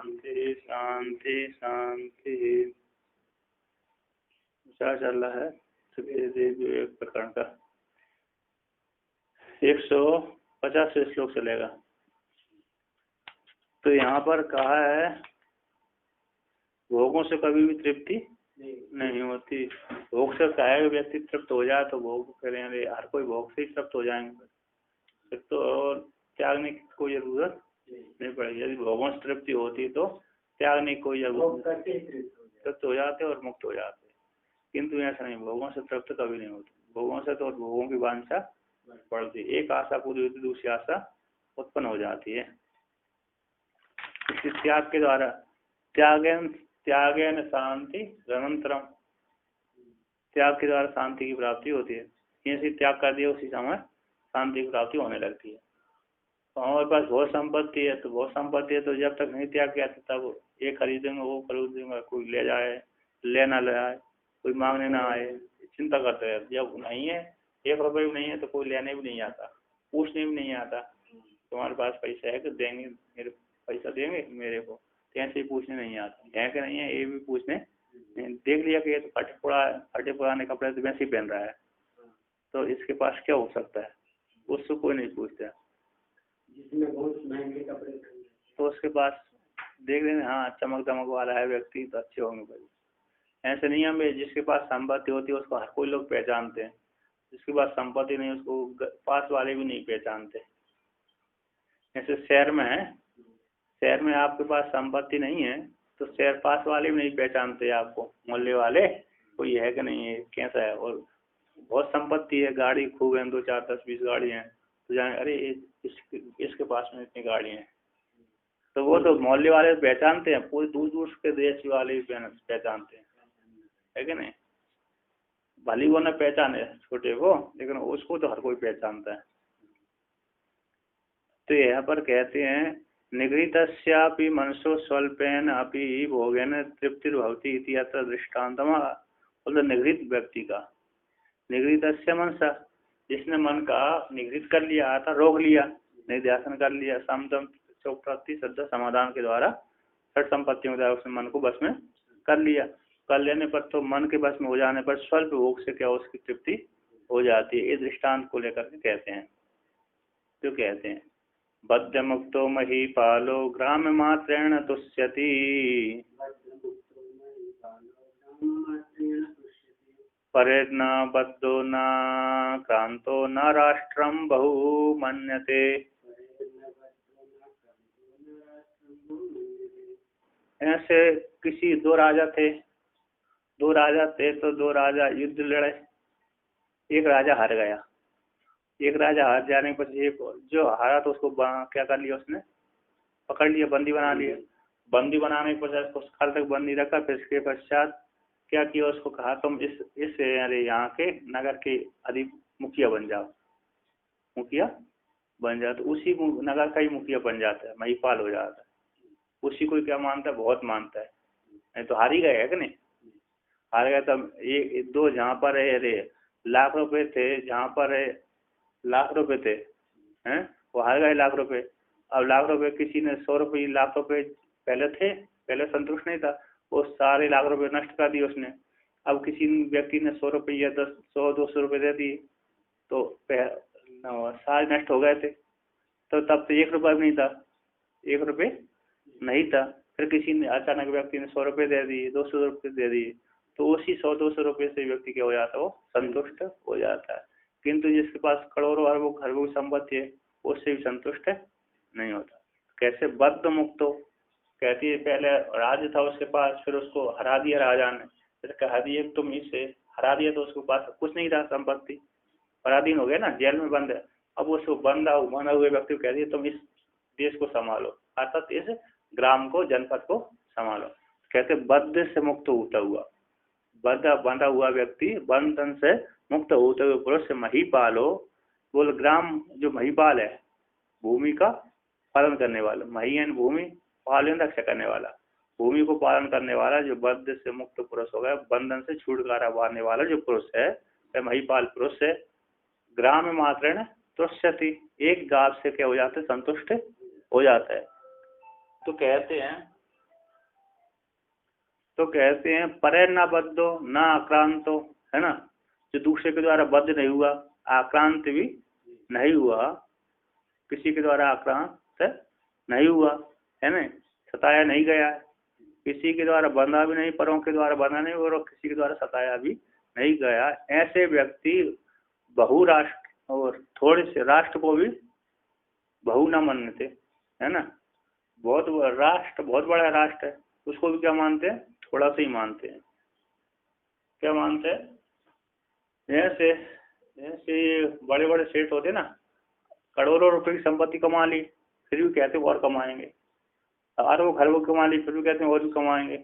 शांति शांति शांति। क्या चल रहा है? एक प्रकरण का 150 श्लोक चलेगा। तो यहाँ पर कहा है भोगों से कभी भी तृप्ति नहीं होती। भोग से चाहे व्यक्ति तृप्त हो जाए तो भोग करें, हर कोई भोग से ही तृप्त हो जाएंगे तो त्यागने की कोई जरूरत नहीं पड़ेगी। यदि भोगों से तृप्ति होती तो त्यागने की कोई जरूरत नहीं, तृप्त हो जाते और मुक्त हो जाते। किंतु ऐसा नहीं, भोगों से तृप्त कभी नहीं होती। भोगों से तो भोगों की वांछा बढ़ती, एक आशा पूरी होती दूसरी आशा उत्पन्न हो जाती है। इसी त्याग के द्वारा त्यागेन शांति अनंतरम, त्याग के द्वारा शांति की प्राप्ति होती है। जैसे त्याग कर दिया उसी समय शांति की प्राप्ति होने लगती है। तो हमारे पास बहुत संपत्ति है, तो जब तक नहीं त्याग किया तब ये खरीदेंगे वो खरीदेंगे, कोई ले जाए ले ना ले आए, कोई मांगने ना आए, चिंता करते हैं। जब नहीं है, 1 रुपये भी नहीं है तो कोई लेने भी नहीं आता, पूछने भी नहीं आता तुम्हारे पास पैसा है कि देंगे, मेरे पैसा देंगे मेरे को, ऐसे ही पूछने नहीं आता है कि नहीं है, ये भी पूछने देख लिया कि ये तो फटे पुराने कपड़े तो वैसे ही पहन रहा है, तो इसके पास क्या हो सकता है, उससे कोई नहीं पूछता। जिसमें बहुत महंगे कपड़े तो उसके पास देख लेंगे, हाँ चमक दमक वाला है व्यक्ति तो अच्छे होंगे भाई। ऐसे नहीं हमें, जिसके पास संपत्ति होती है उसको हर कोई लोग पहचानते हैं, जिसके पास संपत्ति नहीं उसको पास वाले भी नहीं पहचानते। ऐसे शहर में आपके पास संपत्ति नहीं है तो शहर पास वाले भी नहीं पहचानते आपको, मोहल्ले वाले कोई है कि नहीं है, कैसा है। और बहुत संपत्ति है, गाड़ी खूब है, 2 4 10 20 गाड़ी हैं, तो जाने अरे इसके पास में इतनी गाड़ी हैं, तो वो तो मोहल्ले वाले पहचानते हैं, पूरे दूर दूर के देश वाले भी पहचानते हैं, है कि नहीं। भली वो न पहचाने छोटे को, लेकिन उसको तो हर कोई पहचानता है। तो यहाँ पर कहते हैं निगृहीतस्यापि मनसो स्वल्पेन अपि भोगेन तृप्तिर्भवति इति अत्र दृष्टान्तम। मतलब निगृहीत व्यक्ति का, निगृहीतस्य मनसा, जिसने मन का निगृहित कर लिया था, रोक लिया, निर्ध्यासन कर लिया, समदम चौप्रति श्रद्धा समाधान के द्वारा 6 संपत्तियों के द्वारा उसने मन को बस में कर लिया। कर लेने पर तो मन के बस में हो जाने पर स्वल्प भोग से क्या उसकी तृप्ति हो जाती है। इस दृष्टांत को लेकर के कहते हैं, जो कहते हैं बद्ध मुक्तो महीपालो ग्राम मात्रेण तुष्यति, परेण बद्धो न क्रांतो न राष्ट्रम बहु मन्यते। ऐसे किसी 2 राजा थे तो 2 राजा युद्ध लड़े, एक राजा हार गया। एक राजा हार जाने पर जो हारा तो उसको क्या कर लिया, उसने पकड़ लिया, बंदी बना लिया। बंदी बनाने के पश्चात उसको काल तक बंदी रखा। फिर इसके पश्चात क्या किया, उसको कहा तुम इस अरे यहाँ के नगर के अधिक मुखिया बन जाओ, तो उसी नगर का ही मुखिया बन जाता है, महिपाल हो जाता है। उसी को क्या मानता है, बहुत मानता है, नहीं तो हार ही गए है कि नहीं। हार गया तब ये 2 जहाँ पर अरे लाख रुपए थे, जहाँ पर लाख रुपए थे हैं, वो हार गए लाख रुपए। अब लाख रुपए किसी ने 100 रुपये, लाख रुपए पहले संतुष्ट नहीं था, वो सारे लाख रुपए नष्ट कर दिए उसने। अब किसी व्यक्ति ने 100 रुपये या 100 200 रुपये दे दिए तो सारे नष्ट हो गए थे। तो तब तो 1 रुपया भी नहीं था, 1 रुपये नहीं था। फिर किसी ने अचानक व्यक्ति ने 100 रुपये दे दिए, 200 रुपये दे दिए, तो उसी 100 200 रुपये से व्यक्ति क्या हो जाता है, वो संतुष्ट हो जाता है। किंतु जिसके पास करोड़ों अरबों की संपत्ति है उससे भी संतुष्ट नहीं होता। कैसे बद्ध मुक्त हो, कहती है पहले राज्य था उसके पास, फिर उसको हरा दिया राजा ने, फिर कहा दिए तुम इसे हरा दिया तो उसके पास कुछ नहीं था, संपत्ति पराधीन हो गया ना, जेल में बंद है। अब उसको बंधा हुए व्यक्ति को कह दिया तुम इस देश को संभालो, अर्थात इस ग्राम को, जनपद को संभालो। कहते बद्ध से मुक्त होता हुआ, बंधा हुआ व्यक्ति, बंधन से मुक्त होते हुए पुरुष से महीपाल हो। बोल ग्राम जो महीपाल है, भूमि का पालन करने वाला, मही यानी भूमि, पालन रक्षा करने वाला, भूमि को पालन करने वाला जो बद्ध से मुक्त पुरुष हो गया, बंधन से छुटकारा पाने वाला जो पुरुष है वह महीपाल पुरुष है। ग्राम मात्रेण तुष्यति, एक गांव से क्या हो जाता है, संतुष्ट हो जाता है। तो कहते हैं तो कहते हैं परे न बद्धो न आक्रांतो, है ना, जो दूसरे के द्वारा बद्ध नहीं हुआ, आक्रांत भी नहीं हुआ, किसी के द्वारा आक्रांत नहीं हुआ, है ना, सताया नहीं गया, किसी के द्वारा बंधा भी नहीं, परों के द्वारा बंधा नहीं और किसी के द्वारा सताया भी नहीं गया, ऐसे व्यक्ति बहुराष्ट्र और थोड़े से राष्ट्र को भी बहु न मानते, है ना, बहुत राष्ट्र, बहुत बड़ा राष्ट्र है, उसको भी क्या मानते हैं, थोड़ा सा ही मानते हैं। क्या मानते हैं, ऐसे ऐसे बड़े बड़े सेठ होते ना, करोड़ों रुपए की संपत्ति कमा ली फिर भी कहते और कमाएंगे, अरबों खरबों कमा ली फिर भी कहते हैं और भी कमाएंगे,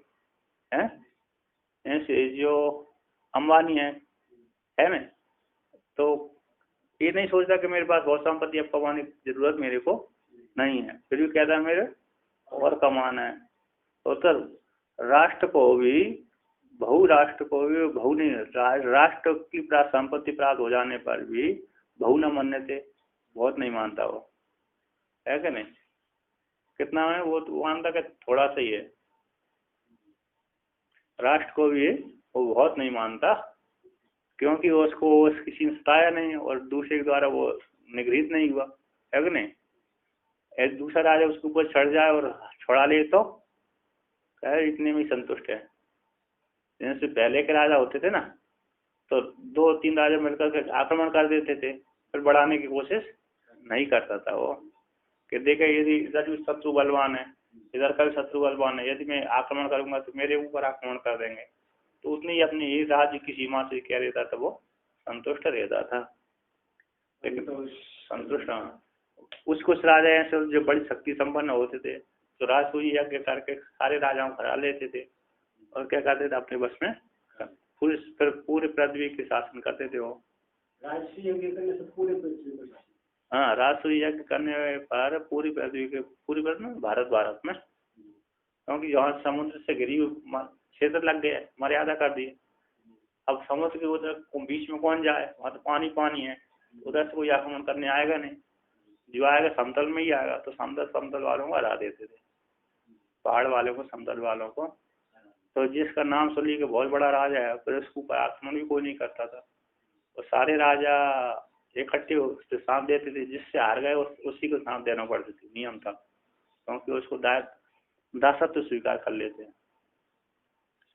हैं, ऐसे जो अंबानी है ना, तो ये नहीं सोचता कि मेरे पास बहुत संपत्ति अब कमाने की जरूरत मेरे को नहीं है, फिर भी कहता है मेरे और कमाना है। तो राष्ट्र को भी, बहुराष्ट्र को भी बहु नहीं, राष्ट्र की संपत्ति प्राप्त हो जाने पर भी बहु न मानने थे, बहुत नहीं मानता वो, है कि नहीं, कितना है वो तो मानता कि थोड़ा सा ही है, राष्ट्र को भी वो बहुत नहीं मानता, क्योंकि उसको किसी ने सताया नहीं और दूसरे के द्वारा वो निगृहित नहीं हुआ, है कि नहीं। एक दूसरा राजा उसके ऊपर चढ़ जाए और छोड़ा ले तो कहे इतने में संतुष्ट है। जैसे पहले के राजा होते थे ना, तो 2-3 राजा मिलकर के आक्रमण कर देते थे, फिर बढ़ाने की कोशिश नहीं करता था वो, कि देखे यदि इधर भी शत्रु बलवान है, इधर का भी शत्रु बलवान है, यदि मैं आक्रमण करूंगा तो मेरे ऊपर आक्रमण कर देंगे, तो उतनी ही अपनी ही राज्य की सीमा से क्या रहता था, वो संतुष्ट रहता था। लेकिन तो संतुष्ट, कुछ राजा ऐसे जो बड़ी शक्ति संपन्न होते थे, तो राजसूय यज्ञ करके सारे राजाओं को हरा लेते थे और क्या करते थे, अपने बस में पूरे पृथ्वी के शासन करते थे वो। राजसूय यज्ञ करने से पूरे पृथ्वी को, हाँ, राजसूय यज्ञ करने पर पूरी पृथ्वी के, पूरी पृथ्वी में, भारत में, क्योंकि यहाँ समुद्र से घिरी क्षेत्र लग गए, मर्यादा कर दी। अब समुद्र के उधर बीच में कौन जाए, वहाँ तो पानी है, उधर से कोई आक्रमण करने आएगा नहीं, जो आएगा समतल में ही आएगा, तो समतल वालों को हरा देते थे, पहाड़ वालों को, समतल वालों को। तो जिसका नाम सुन के बहुत बड़ा राजा है, फिर उसके ऊपर आक्रमण भी कोई नहीं करता था, और सारे राजा इकट्ठे उससे साथ देते थे, जिससे हार गए उसी को साथ देना पड़ता था, नियम था, क्योंकि उसको दासत्व स्वीकार कर लेते हैं,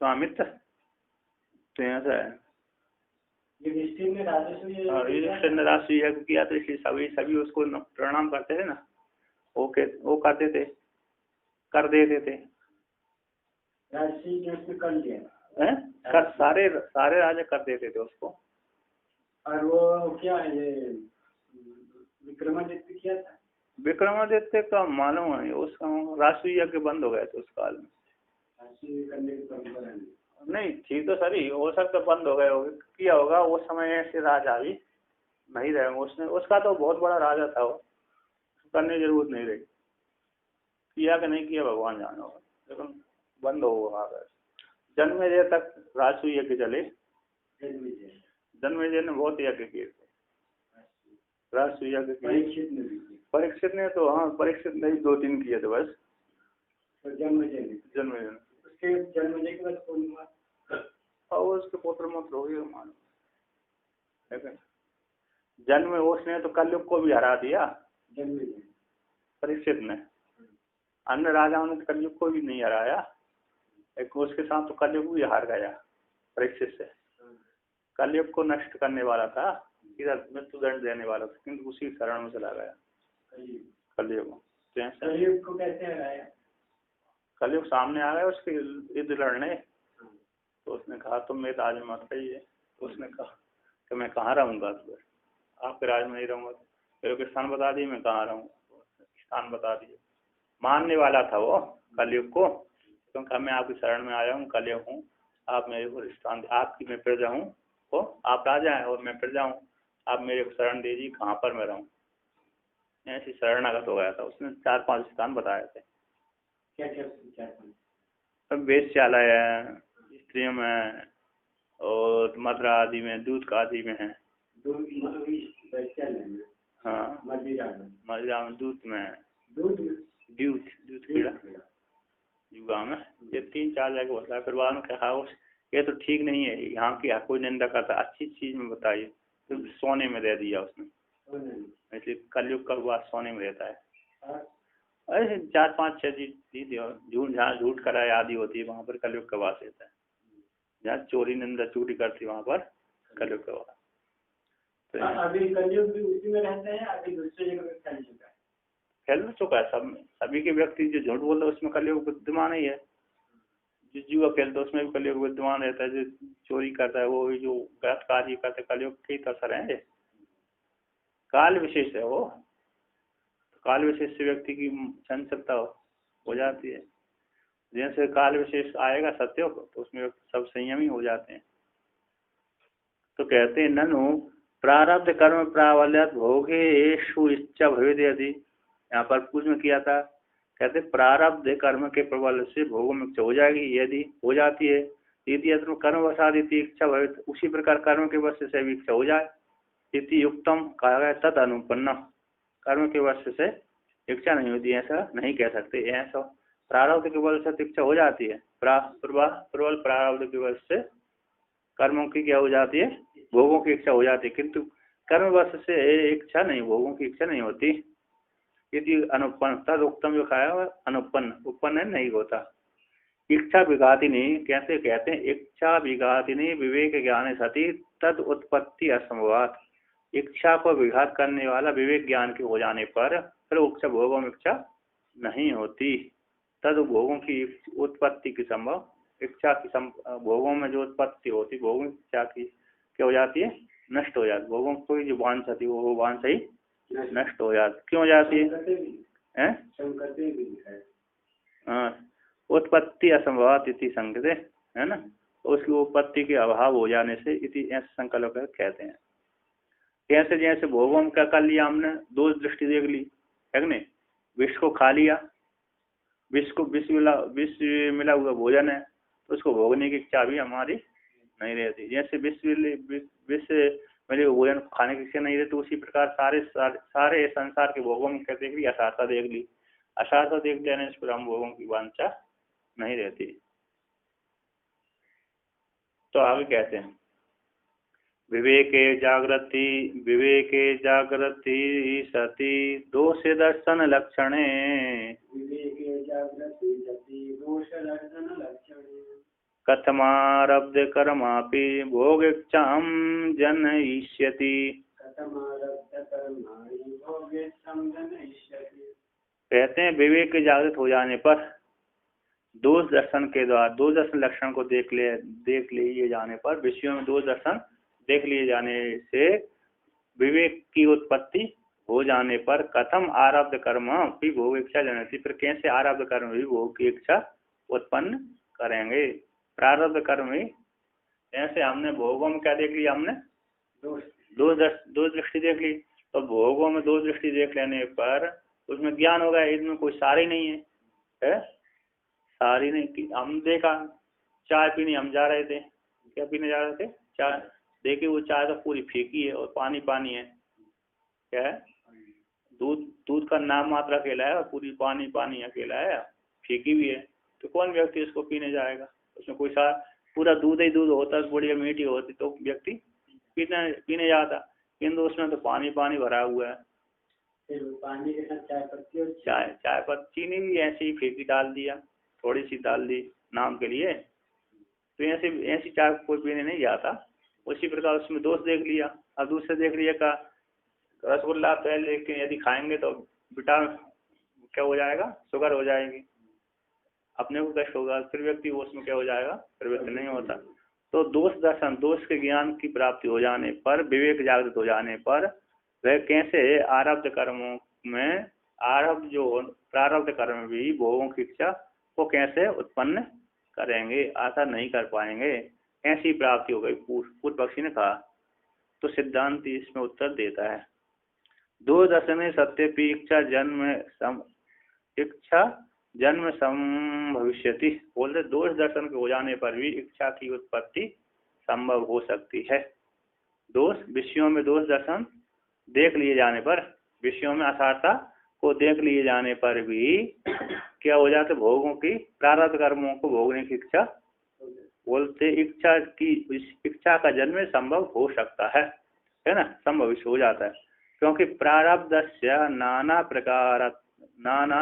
स्वामित्व। तो ऐसा है, युधिष्ठिर ने राजसूय यज्ञ किया तो इसलिए सभी उसको प्रणाम करते थे ना, वो करते थे, कर देते थे, सारे राजा कर देते थे उसको। और वो क्या है, ये विक्रमादित्य किया था, विक्रमादित्य का मालूम है, उसका राजसूय यज्ञ बंद हो गए थे उस काल में, करने की परंपरा नहीं थी तो सही हो सकता, बंद हो गए होगे, किया होगा वो समय ऐसे राजा भी नहीं रहे, उसने, उसका तो बहुत बड़ा राजा था वो, करने की जरूरत नहीं रही, किया कि नहीं किया भगवान जाना होगा, लेकिन बंद हो गया। जन्मेजय तक राजसूय यज्ञ चले, जन्मेजय ने बहुत यज्ञ किए थे, राजसूय यज्ञ किए, परीक्षित ने तो, हाँ परीक्षित ने 2-3 किए थे बस, जन्मेजय ने उसके जन्मेजय के बाद कौन हुआ, और उसके पुत्र मत हो गए मानो, लेकिन जन्म उसने तो कलयुग को भी हरा दिया, परीक्षित ने, अन्य राजाओं ने तो कलयुग को भी नहीं हराया, एक उसके साथ तो कलयुग भी हार गया परीक्षित से, कलयुग को नष्ट करने वाला था, इधर मृत्यु दंड देने वाला था, किंतु उसी शरण में चला गया कलयुग। कलयुग को कैसे हराया, कलयुग सामने आ गया उसके युद्ध लड़ने, तो उसने कहा तुम मेरे राज में मत रहिए, तो उसने कहा कि मैं कहाँ रहूंगा, तो आपके राज में नहीं रहूंगा, तो स्थान बता दिए, मैं कहाँ रहूंगा, स्थान बता दिए, मानने वाला था वो कलयुग को, क्योंकि मैं आपकी शरण में आया हूँ, कलयुग हूँ, आप मेरे को स्थान, आपकी मैं प्रजा हूँ, तो आप राजा हैं और मैं प्रजा हूँ, आप मेरे को शरण दीजिए, कहाँ पर मैं रहूँ, ऐसी शरणागत हो गया था। उसने 4-5 स्थान बताए थे, क्या वेश्यालय है, स्त्रियों में, और मदरा आदि में, दूध का आदि में है, हाँ मदिरा में, दूध में, दूध कीड़ा युगा में, ये 3-4 जगह होता है। फिर बाद में कहा ये तो ठीक नहीं है, यहाँ की कोई निंदा करता, अच्छी चीज में बताइए। तो सोने में दे दिया उसने, इसलिए कलयुग का वास सोने में रहता है। ऐसे 4-5-6 चीज झूठ, जहाँ झूठ कराए आदि होती है वहाँ पर कलयुग का वास रहता है। जहाँ चोरी निंदा चोरी करती वहाँ पर कलयुग का वास। तो अभी कलयुग भी उसी में रहता है, अभी दूसरी जगह पे फैल चुका है। फैल चुका है सब में। सभी के व्यक्ति जो झूठ बोलते हैं उसमें कलयुग विद्यमान ही है। जो जुआ खेलता है उसमें भी कलयुग विद्यमान रहता है। जो चोरी करता है वो भी, जो गलत कार्य करता है, कलयुग के ही असर है। काल विशेष है वो, काल विशेष से व्यक्ति की चंचलता हो जाती है। जैसे काल विशेष आएगा सत्य तो उसमें सब संयमी हो जाते हैं। तो कहते हैं ननु प्रारब्ध कर्म प्राबल्यत भोगेषु इच्छा भवेद यदि। यहाँ पर पूछ में किया था, कहते प्रारब्ध कर्म के प्रबल से भोगों में इच्छा हो जाएगी, यदि हो जाती है। यदि कर्म वसादिति इच्छा भवे, उसी प्रकार कर्म के वश से भी इच्छा हो जाए। इति युक्तम कहा गया तद अनुपन्न, कर्म के वश से इच्छा नहीं होती, ऐसा नहीं कह सकते। ऐसा प्रारब्ध के बल से इच्छा हो जाती है, प्रबल प्रारब्ध के वश से कर्मों की क्या हो जाती है, भोगों की इच्छा हो जाती है, किंतु कर्म वश से इच्छा नहीं, भोगों की इच्छा नहीं होती। यदि अनुपन्न, तद उत्तम जो खाया हुआ अनुपन्न, उपन्न नहीं होता। इच्छा विघातिनी कैसे कहते हैं, इच्छा विघातिनी विवेक ज्ञान सती तद उत्पत्ति असंभवात। इच्छा को विघात करने वाला विवेक ज्ञान के हो जाने पर फिर उच्च भोगों में इच्छा नहीं होती। तद भोगों की उत्पत्ति की संभव, इच्छा की भोगों में जो उत्पत्ति होती, भोगों की इच्छा की क्या हो जाती है, नष्ट हो जाती। भोगों की जो वांछा थी वो वांछा ही नष्ट हो जाती। क्यों हो जाती है? उत्पत्ति असंभवात इति संकते, है ना। उसकी उत्पत्ति के अभाव हो जाने से इति ऐसे संकल्प कहते हैं। कैसे, जैसे भोगों में क्या कर लिया हमने, दोष दृष्टि देख ली है नहीं, विष को खा लिया, विष मिला हुआ भोजन है तो उसको भोगने की इच्छा भी हमारी नहीं रहती। जैसे विष मिले भोजन खाने की इच्छा नहीं रहती, उसी प्रकार सारे संसार के भोगों में क्या देख ली, असारता देख ली। असारता देख लेने पर हम भोगों की वांछा नहीं रहती। तो आगे कहते हैं विवेके जागृति सती दोष दर्शन लक्षणे। कथमारब्ध कर्मापि भोग इच्छाम जनयिष्यति। कहते हैं विवेक के जागृत हो जाने पर दोष दर्शन के द्वारा, दोष दर्शन लक्षण को देख लिए जाने पर, विषयों में दोष दर्शन देख लिए जाने से विवेक की उत्पत्ति हो जाने पर कथम आरब्ध कर्म भी भोग इच्छा जनती, फिर कैसे आरब्ध कर्म भी भोग की इच्छा उत्पन्न करेंगे। प्रारब्ध कर्म ही ऐसे हमने भोगों में क्या देख लिया, हमने दोष दृष्टि देख ली। तो भोगों में दोष दृष्टि देख लेने पर उसमें ज्ञान होगा इसमें कोई सारी नहीं है, सारी नहीं। हम देखा चाय पीने हम जा रहे थे, क्या पीने जा रहे थे, चाय। देखिए वो चाय तो पूरी फीकी है और पानी पानी है, क्या है, दूध का नाम मात्रा अकेला है और पूरी पानी पानी अकेला है, फीकी भी है। तो कौन व्यक्ति इसको पीने जाएगा? उसमें कोई सा पूरा दूध ही दूध होता, बढ़िया मीठी होती तो व्यक्ति पीने जाता, किंतु उसमें तो पानी पानी भरा हुआ है। पानी के साथ चाय पत्ती और चाय पत्ती चीनी भी ऐसे ही फेंकी डाल दिया, थोड़ी सी डाल दी नाम के लिए, तो ऐसी चाय कोई पीने नहीं जाता। उसी प्रकार उसमें दोष देख लिया। अब दूसरे देख लिया का रसगुल्ला तो है, लेकिन यदि खाएंगे तो विटामिन क्या हो जाएगा, शुगर हो जाएगी, अपने को कष्ट होगा, फिर व्यक्ति उसमें क्या हो जाएगा, प्रवृत्त नहीं होता। तो दोष दर्शन, दोष के ज्ञान की प्राप्ति हो जाने पर, विवेक जागृत हो जाने पर वह कैसे आरब्ध कर्मों में, आरब्ध जो प्रारब्ध कर्म भी भोगों की इच्छा को कैसे उत्पन्न करेंगे, आशा नहीं कर पाएंगे, ऐसी प्राप्ति हो गई, पूर्व पक्षी ने कहा। तो सिद्धांत इसमें उत्तर देता है दो दर्शन सत्यपि इच्छा जन्म संभविष्यति। बोलते दोष दर्शन के हो जाने पर भी इच्छा की उत्पत्ति संभव हो सकती है। दोष विषयों में दोष दर्शन देख लिए जाने पर, विषयों में असारता को देख लिए जाने पर भी क्या हो जाता है, भोगों की प्रारब्ध कर्मों को भोगने की इच्छा बोलते, इच्छा की इच्छा का जन्म संभव हो सकता है ना, संभव हो जाता है, क्योंकि प्रारब्धस्य नाना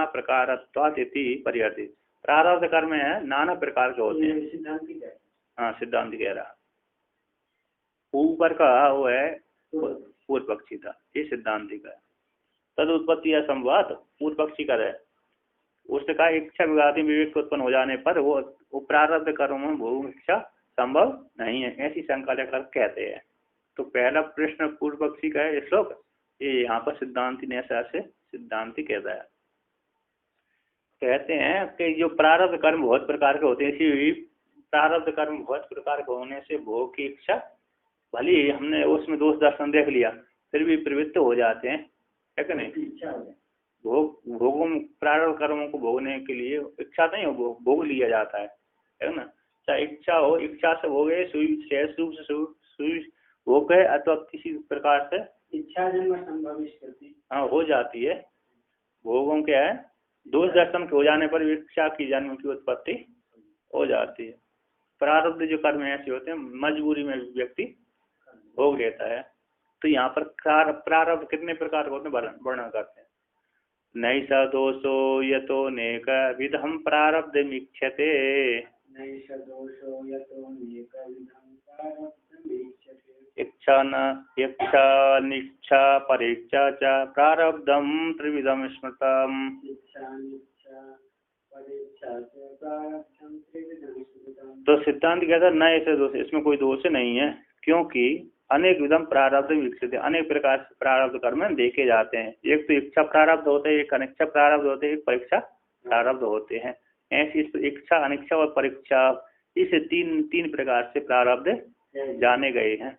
प्रकारत्वात् इति परिहरति। प्रारब्ध कर्म है नाना प्रकार के होते हैं। हाँ, सिद्धांत कह रहा, ऊपर का वो है पूर्व पक्षी था, ये सिद्धांति का है। तद उत्पत्ति या संवाद पूर्व पक्षी का है, उसने कहा इच्छा विघाती विवेक उत्पन्न हो जाने पर वो प्रारब्ध कर्म में भोग इच्छा संभव नहीं है, ऐसी शंका लेकर कहते हैं। तो पहला प्रश्न पूर्व पक्षी का है श्लोक, ये यहाँ पर सिद्धांति ने ऐसा से सिद्धांति कहता है, कहते हैं कि जो प्रारब्ध कर्म बहुत प्रकार के होते हैं, इसी प्रारब्ध कर्म बहुत प्रकार के होने से भोग की इच्छा, भले ही हमने उसमें दोष दर्शन देख लिया फिर भी प्रवृत्त हो जाते हैं, है कि नहीं। भोगों प्रारब्ध कर्मों को भोगने के लिए इच्छा नहीं हो, भोग लिया जाता है ना। चाहे इच्छा हो, इच्छा से भोगे सुई भोग है अथवा किसी प्रकार से इच्छा जन्म संभव हाँ हो जाती है। भोगों क्या है, दोष दर्शन के हो जाने पर इच्छा की जन्म की उत्पत्ति हो जाती है। प्रारब्ध जो कर्म ऐसे होते हैं मजबूरी में व्यक्ति भोग लेता है। तो यहाँ पर प्रारब्ध कितने प्रकार के होते हैं वर्णन करते हैं। नई स दोषो यतो नेक विधम प्रारब्ध मीक्षते, इच्छा निच्छा परीक्षा च प्रारब्धम त्रिविधम स्मृतम। तो सिद्धांत कहता है न ऐसे दोष, इसमें कोई दोष नहीं है, क्योंकि अनेक विधम प्रारब्ध विकसित है, अनेक प्रकार से प्रारब्ध कर्म देखे जाते हैं। एक तो इच्छा प्रारब्ध होते हैं, एक अनिच्छा प्रारब्ध होते हैं, एक परीक्षा प्रारब्ध होते हैं। ऐसी इच्छा अनिच्छा और परीक्षा इस तीन प्रकार से प्रारब्ध जाने गए हैं।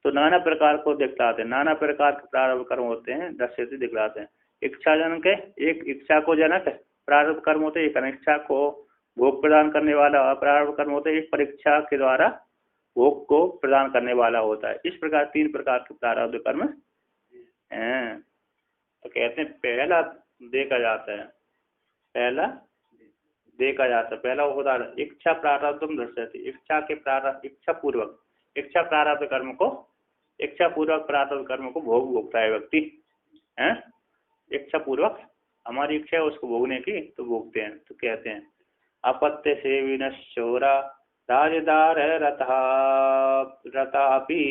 तो नाना प्रकार को दिखलाते हैं, नाना प्रकार के प्रारब्ध कर्म होते हैं, दर्शित दिखलाते हैं। इच्छा जनक है, एक इच्छा को जनक प्रारब्ध कर्म होते हैं, एक अनिच्छा को भोग प्रदान करने वाला प्रारब्ध कर्म होते हैं, एक परीक्षा के द्वारा भोग को प्रदान करने वाला होता है। इस प्रकार तीन प्रकार के प्रारब्ध कर्म हैं। तो कहते हैं पहला देखा जाता है, पहला उदाहरण इच्छा प्रारब्धम दर्शयति, इच्छा के प्रारब्ध इच्छा प्रारब्ध कर्म को, इच्छा पूर्वक प्रारब्ध कर्म को भोगता है व्यक्ति है। इच्छा पूर्वक हमारी इच्छा है उसको भोगने की तो भोगते हैं। तो कहते हैं अपत्य से विनश्चोरा राजदार रतापि,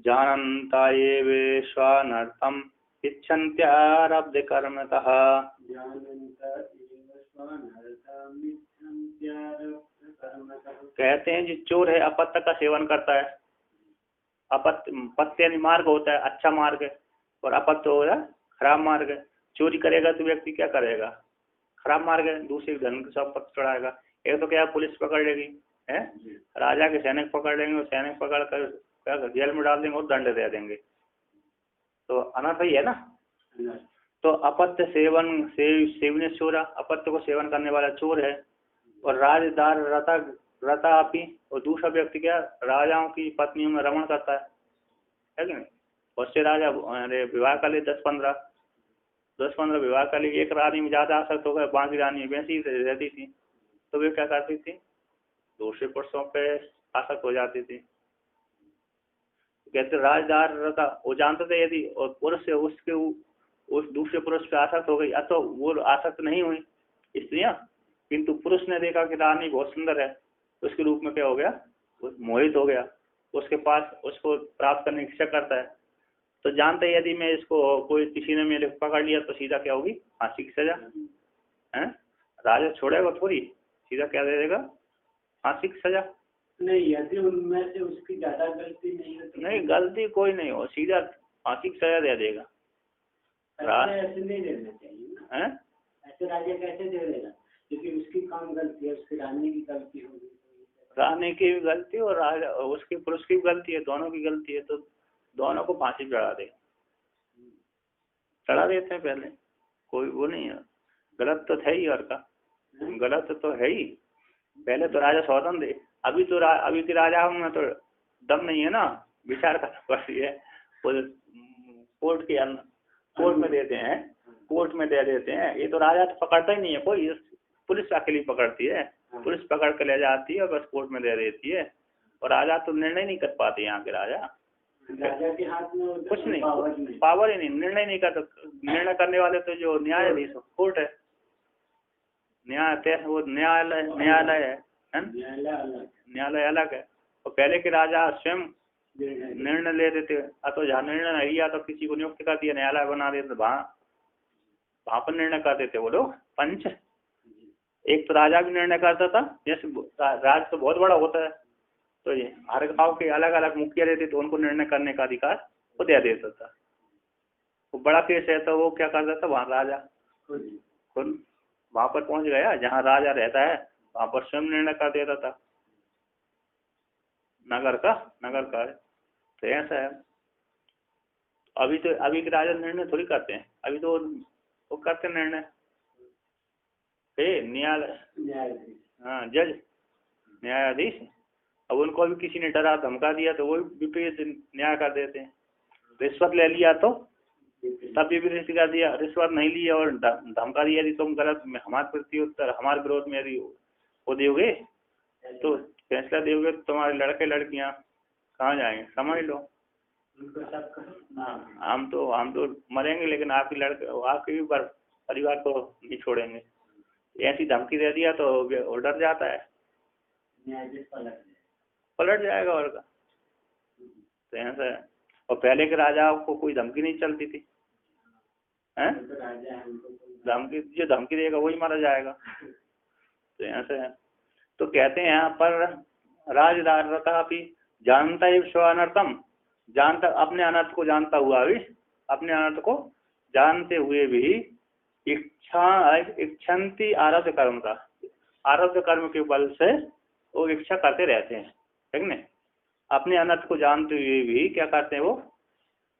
जानन्ता ये स्वानर्थम इच्छन्त्यारब्ध कर्मतः। कहते हैं जो चोर है अपत्य का सेवन करता है, पत्य मार्ग होता है अच्छा मार्ग है, और अपत्य हो रहा खराब मार्ग है। चोरी करेगा तो व्यक्ति क्या करेगा, खराब मार्ग है, दूसरे धन के सब पत्य चढ़ाएगा। एक तो क्या पुलिस पकड़ लेगी है, राजा के सैनिक पकड़ लेंगे और सैनिक पकड़ कर क्या जेल में डाल देंगे और दंड दे देंगे, तो अनर्थ ही है ना। तो अपत्य सेवने चोरा, अपत्य को सेवन करने वाला चोर है। और राजदार रता अपी, और दूसरा व्यक्ति क्या राजाओं की पत्नियों में रमण करता है कि नहीं। उससे राजा विवाह कर ले 10-15 विवाह कर लिए, एक रानी में ज्यादा आसक्त हो गए, बाकी रानी वैसी रहती थी, तो वे क्या करती थी दूसरे पुरुषों पे आसक्त हो जाती थी। कहते राजदार रता, वो जानते थे यदि और पुरुष से उसके उस दूसरे पुरुष पे आसक्त हो गई, अथवा वो आसक्त नहीं हुई स्त्रियां, किंतु पुरुष ने देखा कि रानी बहुत सुंदर है, उसके रूप में क्या हो गया, मोहित हो गया, उसके पास उसको प्राप्त करने की इच्छा करता है। तो जानते हैं यदि मैं इसको कोई किसी ने मेरे पकड़ लिया तो सीधा क्या होगी, फांसी की सजा है। राजा छोड़ेगा थोड़ी, सीधा क्या दे देगा, फांसी की सजा। नहीं यदि उनमें से उसकी ज्यादा गलती नहीं है तो नहीं, गलती कोई नहीं हो, सीधा फांसी की सजा दे देगा। ऐसे नहीं देना चाहिए ना, ऐसे राजा कैसे दे देगा, क्योंकि उसकी काम गलती है, उसकी रानी की गलती होगी, रानी की भी गलती और राजा उसकी पुरुष की भी गलती है, दोनों की गलती है, तो दोनों को फांसी चढ़ा देते हैं पहले, कोई वो नहीं है। गलत तो है ही, और का गलत तो है ही। पहले तो राजा स्वतंत्र दे, अभी के राजा में तो दम नहीं है ना, विचार करना पड़ती है। कोर्ट में देते हैं, कोर्ट में दे देते हैं। ये तो राजा तो पकड़ता ही नहीं है कोई, पुलिस अकेली पकड़ती है, पुलिस पकड़ के ले जाती है और बस कोर्ट में दे देती है। और राजा तो निर्णय नहीं कर पाते, यहाँ के राजा के हाथ में कुछ नहीं, पावर ही नहीं, निर्णय नहीं कर। निर्णय करने वाले तो जो न्यायाधीश कोर्ट है, वो न्यायालय है, न्यायालय अलग है। और पहले के राजा स्वयं निर्णय ले देते, तो जहाँ निर्णय नहीं लिया तो किसी को नियुक्त कर दिया, न्यायालय बना देते, वहाँ पर निर्णय कर देते वो लोग पंच। एक तो राजा भी निर्णय करता था, जैसे राज तो बहुत बड़ा होता है, तो ये हर गांव के अलग अलग मुखिया रहते, तो उनको निर्णय करने का अधिकार वो दे देता था। वो बड़ा केस है तो वो क्या करता था, वहाँ राजा खुद वहाँ पर पहुँच गया, जहाँ राजा रहता है वहाँ पर स्वयं निर्णय कर देता था नगर का। तो ऐसा है। अभी के राजा निर्णय थोड़ी करते हैं, अभी तो वो करते निर्णय न्यायालय, हाँ जज न्यायाधीश। अब उनको अभी किसी ने डरा धमका दिया तो वो विपरीत न्याय कर देते हैं। रिश्वत ले लिया तो तब भी विपरीत कर दिया, रिश्वत नहीं लिया और धमका दिया यदि तुम गलत हमारे प्रत्युत्तर हमारे विरोध में यदि वो दोगे तो फैसला दोगे तो तुम्हारे लड़के लड़कियां कहाँ जाएंगे, समझ लो। हम तो मरेंगे लेकिन आपके भी परिवार को नहीं छोड़ेंगे। ऐसी धमकी दे दिया तो वो डर जाता है, पलट जाएगा और का। तो ऐसा है। और पहले के राजाओं को कोई धमकी नहीं चलती थी, हैं? जो धमकी देगा वही मारा जाएगा। तो ऐसा है। तो कहते हैं यहाँ पर राजदारता भी जानता ही स्वानर्थम, जानता अपने अनर्थ को जानता हुआ भी, अपने अनर्थ को जानते हुए भी इच्छन्ति आरब्ध कर्म का, आरब्ध कर्म के बल से वो इच्छा करते रहते हैं, ठीक न। अपने अनर्थ को जानते हुए भी क्या करते हैं, वो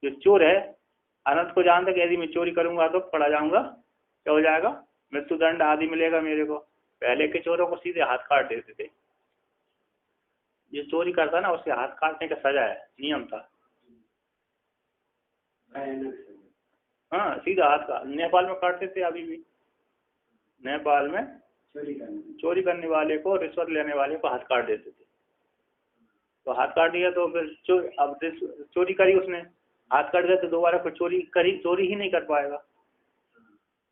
जो चोर है अनर्थ को जानते कि यदि मैं चोरी करूंगा तो पकड़ा जाऊंगा, क्या हो जाएगा, मृत्युदंड आदि मिलेगा मेरे को। पहले के चोरों को सीधे हाथ काट देते थे, ये चोरी करता ना उसके हाथ काटने का सजा है, नियम था। हाँ सीधा हाथ का, नेपाल में काटते थे, अभी भी नेपाल में चोरी करने वाले को, रिश्वत लेने वाले को हाथ काट देते थे। तो हाथ काट दिया तो फिर अब चोरी करी उसने, हाथ काट दिया तो दोबारा फिर चोरी ही नहीं कर पाएगा।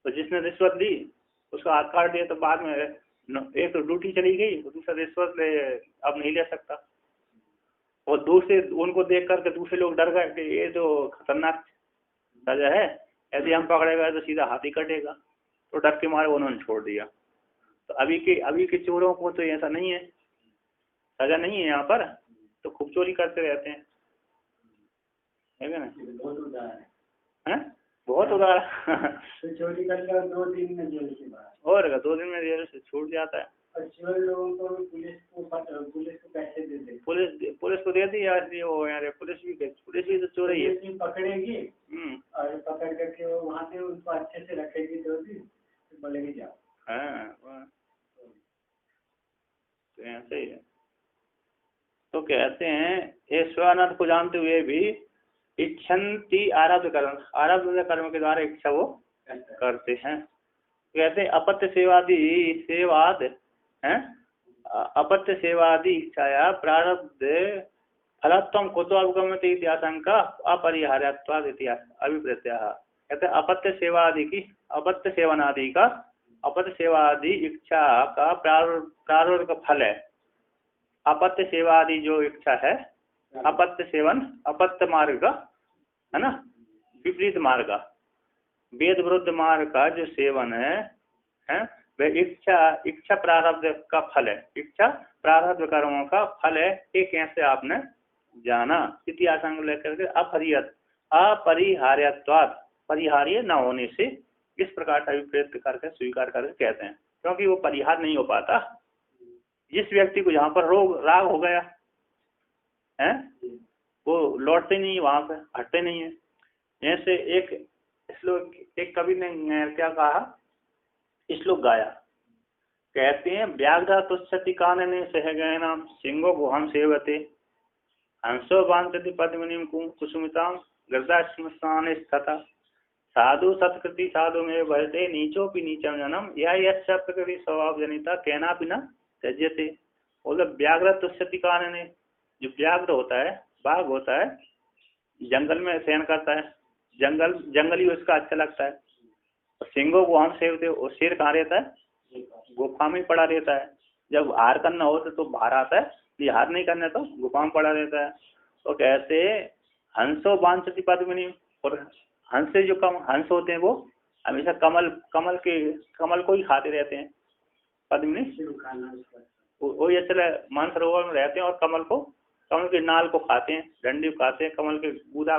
तो जिसने रिश्वत ली उसका हाथ काट दिया तो बाद में एक तो ड्यूटी चली गई, दूसरा रिश्वत अब नहीं ले सकता। और दूसरे उनको देख करके दूसरे लोग डर गए कि ये तो खतरनाक सजा है, यदि हम पकड़े गए तो सीधा हाथ ही कटेगा। तो डर के मारे उन्होंने छोड़ दिया। तो अभी के चोरों को तो ऐसा नहीं है, सजा नहीं है यहाँ पर, तो खूब चोरी करते रहते हैं, है ना। बहुत उदार तो चोरी करके 2 दिन में जेल से बाहर, और 2 दिन में जेल से छूट जाता है। और चोर लोगों को पुलिस को पैसे दे दे, पुलिस को दे दी यार, वो यार पुलिस भी तो चोर ही है, पकड़ेगी और पकड़ करके वो वहाँ पे उनको अच्छे से रखेगी 2 दिन, फिर बोलेगी जाओ। हाँ तो ऐसे ही है। तो कहते हैं ये स्वानर्थ को जानते हुए भी इच्छन्ति आरब्ध कर्म के द्वारा इच्छा वो करते हैं। कहते हैं अपत्य सेवाद है, अपत्य सेवादि इच्छाया प्रारब्ध फलत्वं कुतो अवगम्यते इति आशंका अपरिहार्यत्वाद इति अभिप्रेत्याह। कहते हैं अपत्य सेवादि इच्छा का प्रारब्ध का फल है। अपत्य सेवादि जो इच्छा है, अपत्य सेवन, अपत्य मार्ग है ना, विपरीत मार्ग, वेद विरुद्ध मार्ग का जो सेवन है वह इच्छा प्रारब्ध का फल है, इच्छा प्रारब्ध कर्मों का फल है। ये कैसे आपने जाना, इतिहास लेकर के अपरिहार्यत्वाद, परिहार्य न होने से इस प्रकार का अभिप्रेत करके स्वीकार करके कहते हैं, क्योंकि वो परिहार नहीं हो पाता। जिस व्यक्ति को जहाँ पर राग हो गया है वो लौटते नहीं, वहां पे हटते नहीं है। ऐसे एक कवि ने क्या कहा, श्लोक गाया, कहते हैं व्याघ्र तुच्छति कानने सहगैनाम सिंहो गुहाम सेवते। हंसो वांछति पद्मिनीं कुसुमितां गृध्रस्मशाने तथा साधु सत्कृति साधु में भजते नीचोपि नीचम जनम या यस्य प्रकृति स्वभाव जनिता केनापि न त्यज्यते। मतलब व्याघ्र तुष्यति कानने, जो व्याघ्र होता है, बाघ होता है, जंगल में शयन करता है, जंगली उसका अच्छा लगता है। और सिंहों को हम सेवते, और शेर कहाँ रहता है? गुफा में पड़ा रहता है। जब हार करना हो तो बाहर आता है, ये हार नहीं करना तो गुफा में पड़ा रहता है। तो कहते हंसो वांछति पद्मिनी, और हंस से जो हंस होते हैं वो हमेशा कमल को ही खाते रहते हैं। पद्मिनी वो ये चले मानसरोवर में रहते हैं और कमल के नाल को खाते हैं, डंडी को खाते हैं, कमल के बूदा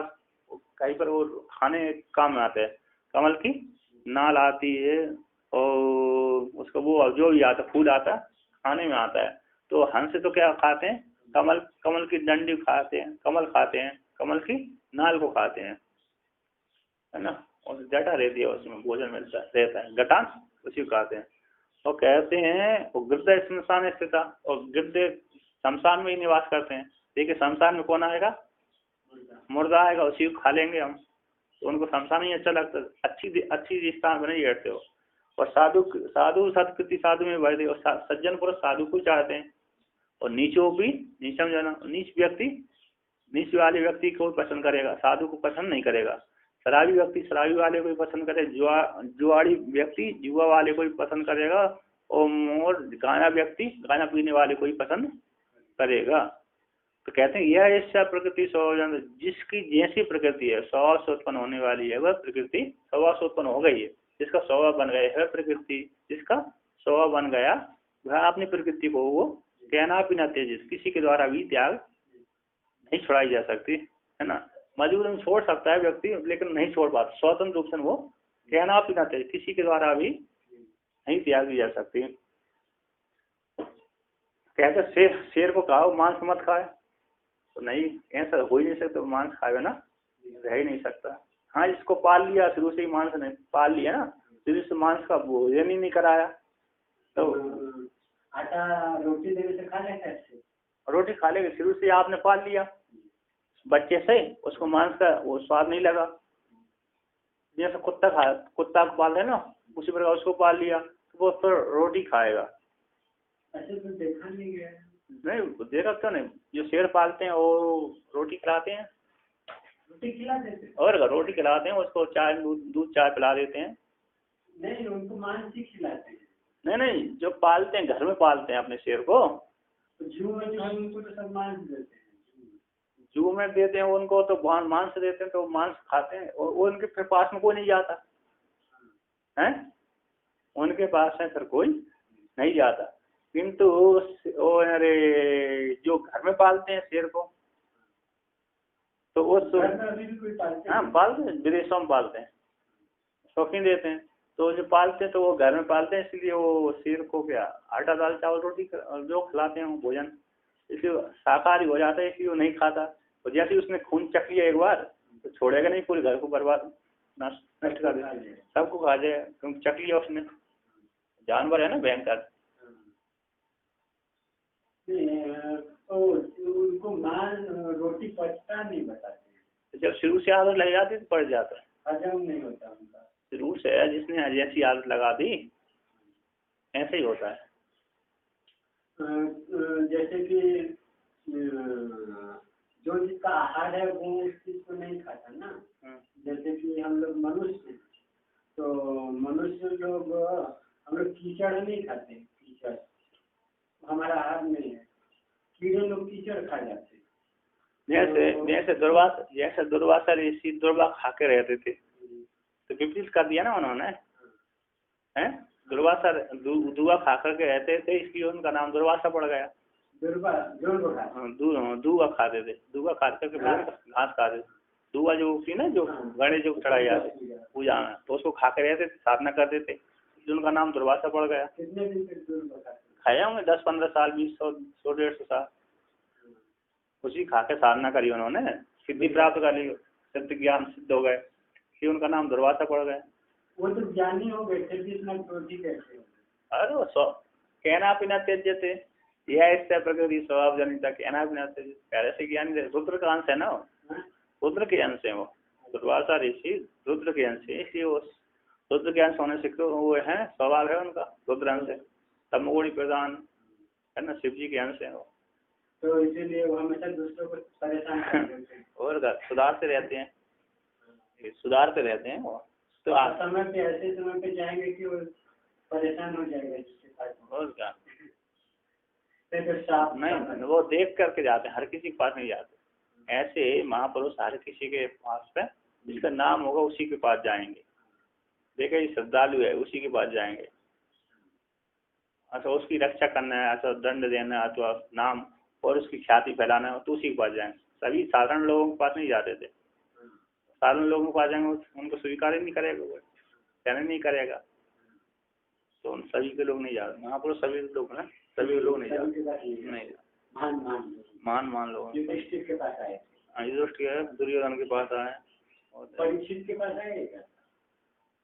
कहीं पर वो खाने काम में आते हैं। कमल की नाल आती है और उसका वो जो भी आता फूल आता खाने में आता है। तो हंस तो क्या खाते हैं? कमल की डंडी खाते हैं, कमल खाते हैं, कमल की नाल को खाते हैं, है ना। और जटा रहती है, उसमें भोजन मिलता रहता है, गटान उसी को खाते हैं। और कहते हैं वो गिरदे शमशान स्थित, और गिरदे शमशान में ही निवास करते हैं। देखिए शमशान में कौन आएगा? मुर्दा आएगा, उसी को खा लेंगे हम। तो उनको शमशान ही अच्छा लगता है, अच्छी स्थान में नहीं बैठते हो। और साधु सत्कृति साधु में बैठते, और सज्जन पुरुष साधु को चाहते हैं। और नीचों भी नीचम जाना, नीच वाले व्यक्ति को पसंद करेगा, साधु को पसंद नहीं करेगा। शराबी व्यक्ति शराबी वाले को ही पसंद करे, जुआड़ी व्यक्ति जुआ वाले को ही पसंद करेगा, और गाना व्यक्ति गाना पीने वाले को ही पसंद करेगा। तो कहते हैं यह ऐसा प्रकृति स्वभाव, जिसकी जैसी प्रकृति है स्वभाव से उत्पन्न होने वाली है, वह प्रकृति स्वभाव से उत्पन्न हो गई है। जिसका स्वभाव बन गया है प्रकृति, जिसका स्वभाव बन गया वह अपनी प्रकृति को वो कहना भी न तेजिस, किसी के द्वारा भी त्याग नहीं छुड़ाई जा सकती, है ना। मजबूरन छोड़ सकता है व्यक्ति, लेकिन नहीं छोड़ पाता स्वतंत्र रूप से। वो कहना भी न तेज, किसी के द्वारा भी नहीं त्यागी जा सकती। कहते शेर को कहा मांस मत खाए, तो नहीं, ऐसा हो ही नहीं सकता, तो मांस खाए ना, रह ही नहीं सकता। हाँ, इसको पाल लिया शुरू से ही, मांस ने पाल लिया ना, शुरू से मांस का भोजन ही नहीं कराया, तो आटा रोटी देने से खा लेता है। रोटी खा लेगा, शुरू से आपने पाल लिया बच्चे से, उसको मांस का वो स्वाद नहीं लगा। जैसे कुत्ता को पाल है ना, उसी प्रकार उसको पाल लिया, तो वो फिर रोटी खाएगा। ऐसे तो देखा नहीं गया। नहीं देखा क्यों नहीं, जो शेर पालते हैं वो रोटी खिलाते हैं, रोटी खिला देते हैं, और रोटी खिलाते हैं उसको, चाय दूध चाय पिला देते हैं। नहीं, उनको मांस ही खिलाते हैं। नहीं, जो पालते हैं घर में पालते हैं अपने शेर को, जू में जो है उनको तो सब मांस देते हैं। जू में देते हैं उनको तो मांस देते हैं, तो मांस खाते हैं, और वो उनके फिर पास में कोई नहीं जाता है, उनके पास में फिर कोई नहीं जाता। किंतु अरे जो घर में पालते हैं शेर को, तो वो तो हाँ पालते हैं, विदेशों में पालते हैं, शौकीन देते हैं। तो जो पालते हैं तो वो घर में पालते हैं, इसलिए वो शेर को क्या आटा दाल चावल रोटी जो खिलाते हैं वो भोजन, इसलिए शाकाहारी हो जाता है, इसलिए वो नहीं खाता। तो जैसे उसने खून चख लिया एक बार, तो छोड़ेगा नहीं, पूरे घर को बर्बाद नष्ट कर देगा, सबको खा जाएगा, क्योंकि चख लिया उसने। जानवर है ना भयंकर। तो उनको मांस रोटी पचता नहीं बताते, जब शुरू से आदत लग जाती है तो पड़ जाता है, हजम नहीं होता उनका। शुरू से जिसने जैसी आदत लगा दी ऐसे ही होता है। जैसे कि जो जिसका आहार है वो उस चीज को नहीं खाता ना। जैसे कि हम लोग मनुष्य, तो मनुष्य लोग हम लोग कीचड़ नहीं खाते, कीचड़ हमारा आहार नहीं है। कीड़े लोग कीचड़ खा जाते हैं। जैसे दुर्वासा ऋषि दुर्वा खा के रहते थे, तो विपरीत कर दिया ना उन्होंने, हैं। दुर्वासा दुआ खा करके रहते थे, इसलिए उनका नाम दुर्वासा पड़ गया। दूआ खाते थे, दूआ खा करके घास खाते थे। दूआ जो थी ना, जो गणेश जो चढ़ाई जाते पूजा में, तो उसको खा के रहते थे, साधना करते थे, उनका नाम दुर्वासा पड़ गया। कितने दिन तक खाए होंगे 10-15 साल, 20-100-150 साल, उसी खा के साधना करी उन्होंने, सिद्धि प्राप्त कर ली, सिद्ध ज्ञान सिद्ध हो गए, फिर उनका नाम दुर्वासा पड़ गया। वो तो ज्ञानी हो गए, फिर भी इतना क्रोधी कैसे? अरे कहना पीना तेज थे, यह इससे प्रकृति स्वभाव जनिता के अनात्म पहले से ज्ञानी रुद्र का अंश है ना, रुद्र के अंश है वो, दुर्वासा ऋषि रुद्र के अंश है, इसलिए वो रुद्र के अंश होने से वो है, स्वभाव है उनका रुद्र अंश है, तमोगुणी प्रधान है ना, शिव जी के अंश है वो, तो इसीलिए वो हमेशा दूसरों को परेशान करते हैं और सुधारते रहते हैं, सुधारते रहते हैं वो। तो समय पे ऐसे समय पे जाएंगे कि वो परेशान हो जाएगा जिसके पास, और क्या तो नहीं, वो देख करके जाते हैं, हर किसी के पास नहीं जाते। ऐसे महापुरुष हर किसी के पास पे जिसका नाम होगा उसी के पास जाएंगे, देखा ये श्रद्धालु है उसी के पास जाएंगे। अच्छा उसकी रक्षा करना है, अच्छा दंड देना है, अथवा नाम और उसकी ख्याति फैलाना है तो उसी के पास जाएंगे। सभी साधारण लोगों के पास नहीं जाते थे, साधारण लोगों के पास जाएंगे उनको स्वीकार ही नहीं करेगा, वो कहना नहीं करेगा, तो उन सभी के लोग नहीं जाते। महापुरुष सभी लोग ना, सभी लोग नहीं जाते, नहीं मान लोग युधिष्ठिर के पास आए, युधिष्ठिर दुर्योधन के पास आए, परीक्षित के पास आए,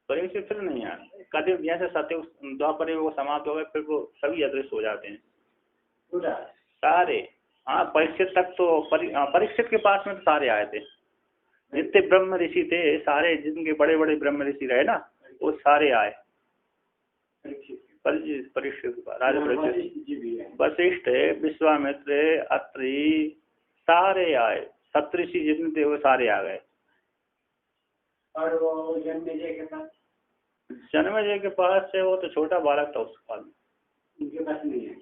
परीक्षित फिर नहीं आए, कभी जैसे सत्य द्वापर वो समाप्त हो गए फिर वो सभी अदृश्य हो जाते हैं सारे। हाँ परीक्षित तक तो परीक्षित के पास में तो सारे आए थे, जितने ब्रह्म ऋषि थे सारे, जिनके बड़े बड़े ब्रह्म ऋषि रहे ना वो सारे आए परीक्षित के पास, राजा परीक्षित, वशिष्ठ विश्वामित्र अत्रि सारे आए, सप्तऋषि जितने थे वो सारे आ गए। और वो जन्मेजय के पास, जन्मेजय के पास से वो तो छोटा बालक था उस काल में, उनके पास नहीं है,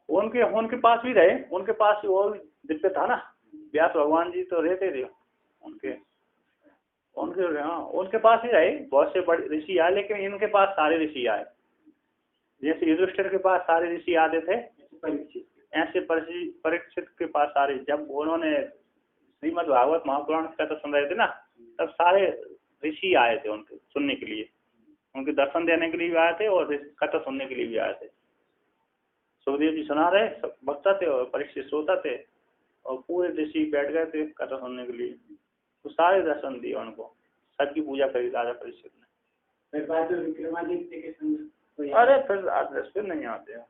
उनके पास भी रहे, उनके पास भी वो दिव्य था ना, व्यास भगवान जी तो रहते थे उनके हाँ उनके पास ही रहे, बहुत से बड़े ऋषि आए, लेकिन इनके पास सारे ऋषि आए। जैसे युधिष्ठिर के पास सारे ऋषि आते थे, ऐसे परीक्षित के पास सारे, जब उन्होंने श्रीमद् भागवत महापुराण कथा सुन रहे थे ना, तब सारे ऋषि आए थे उनके सुनने के लिए, उनके दर्शन देने के लिए भी आए थे और कथा सुनने के लिए भी आए थे। सुखदेव जी सुना रहे, सब वक्ता थे और परीक्षित श्रोता थे, और पूरे ऋषि बैठ गए थे कथा सुनने के लिए, तो सारे दर्शन दिए उनको, सबकी पूजा करी राजा परीक्षित ने। अरे फिर नहीं आते हैं,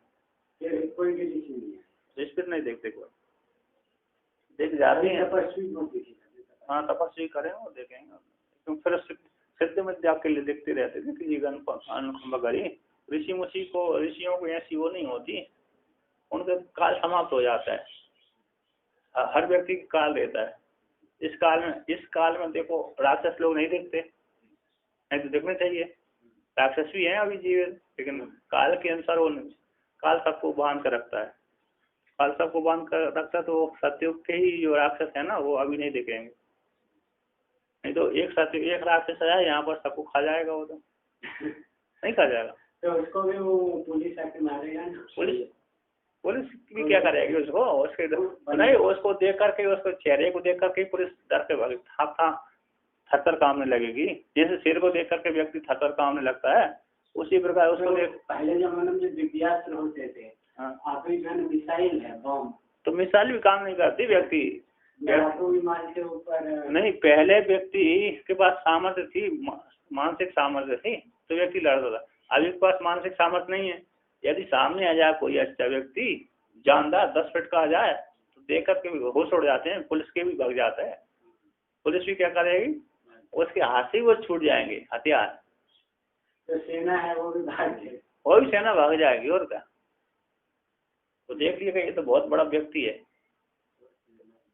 कोई ऋषि नहीं है, फिर नहीं देखते, कोई देख जाते हैं, हाँ तपस्वी करें और देखेंगे, क्योंकि फिर सिद्ध में जाके लिए देखते रहते थे किसी गण ऋषियों को ऐसी वो नहीं होती, उनका काल समाप्त हो जाता है, हर व्यक्ति का काल रहता है। इस काल में देखो राक्षस लोग नहीं देखते, नहीं तो देखने चाहिए, राक्षस भी हैं अभी जीवित, लेकिन काल के अनुसार वो काल सबको बांध कर रखता है, काल सबको बांध कर रखता है, तो सत्युग के ही जो राक्षस है ना वो अभी नहीं दिखेंगे, नहीं तो एक राक्षस आया यहाँ पर सबको खा जाएगा, वो तो नहीं खा जाएगा, तो उसको भी वो पुलिस आके मारेगा ना, पुलिस भी क्या करेगी उसको, उसके नहीं, उसको देख करके, उसको चेहरे को देख करके पुलिस डर के भागे, थर कामने लगेगी, जैसे शेर को देख करके व्यक्ति थर कामने लगता है, उसी प्रकार उसको देख। पहले जमाने में दिव्यास्त्र होते थे, आखिरी में मिसाइल है, बम, तो मिसाइल भी काम नहीं करती, व्यक्ति विमान के ऊपर नहीं, पहले व्यक्ति के पास सामर्थ्य थी, मानसिक सामर्थ्य थी, तो व्यक्ति लड़ता था, अभी के पास मानसिक सामर्थ्य नहीं है, यदि सामने आ जाए कोई अच्छा व्यक्ति जानदार 10 फीट का आ जाए तो देख करके होश उड़ जाते हैं, पुलिस के भी भाग जाता है, पुलिस भी क्या करेगी, उसके हाथ से वो छूट जाएंगे हथियार, तो सेना है वो भी सेना भाग जाएगी, और क्या, तो देख लिएगा ये तो बहुत बड़ा व्यक्ति है,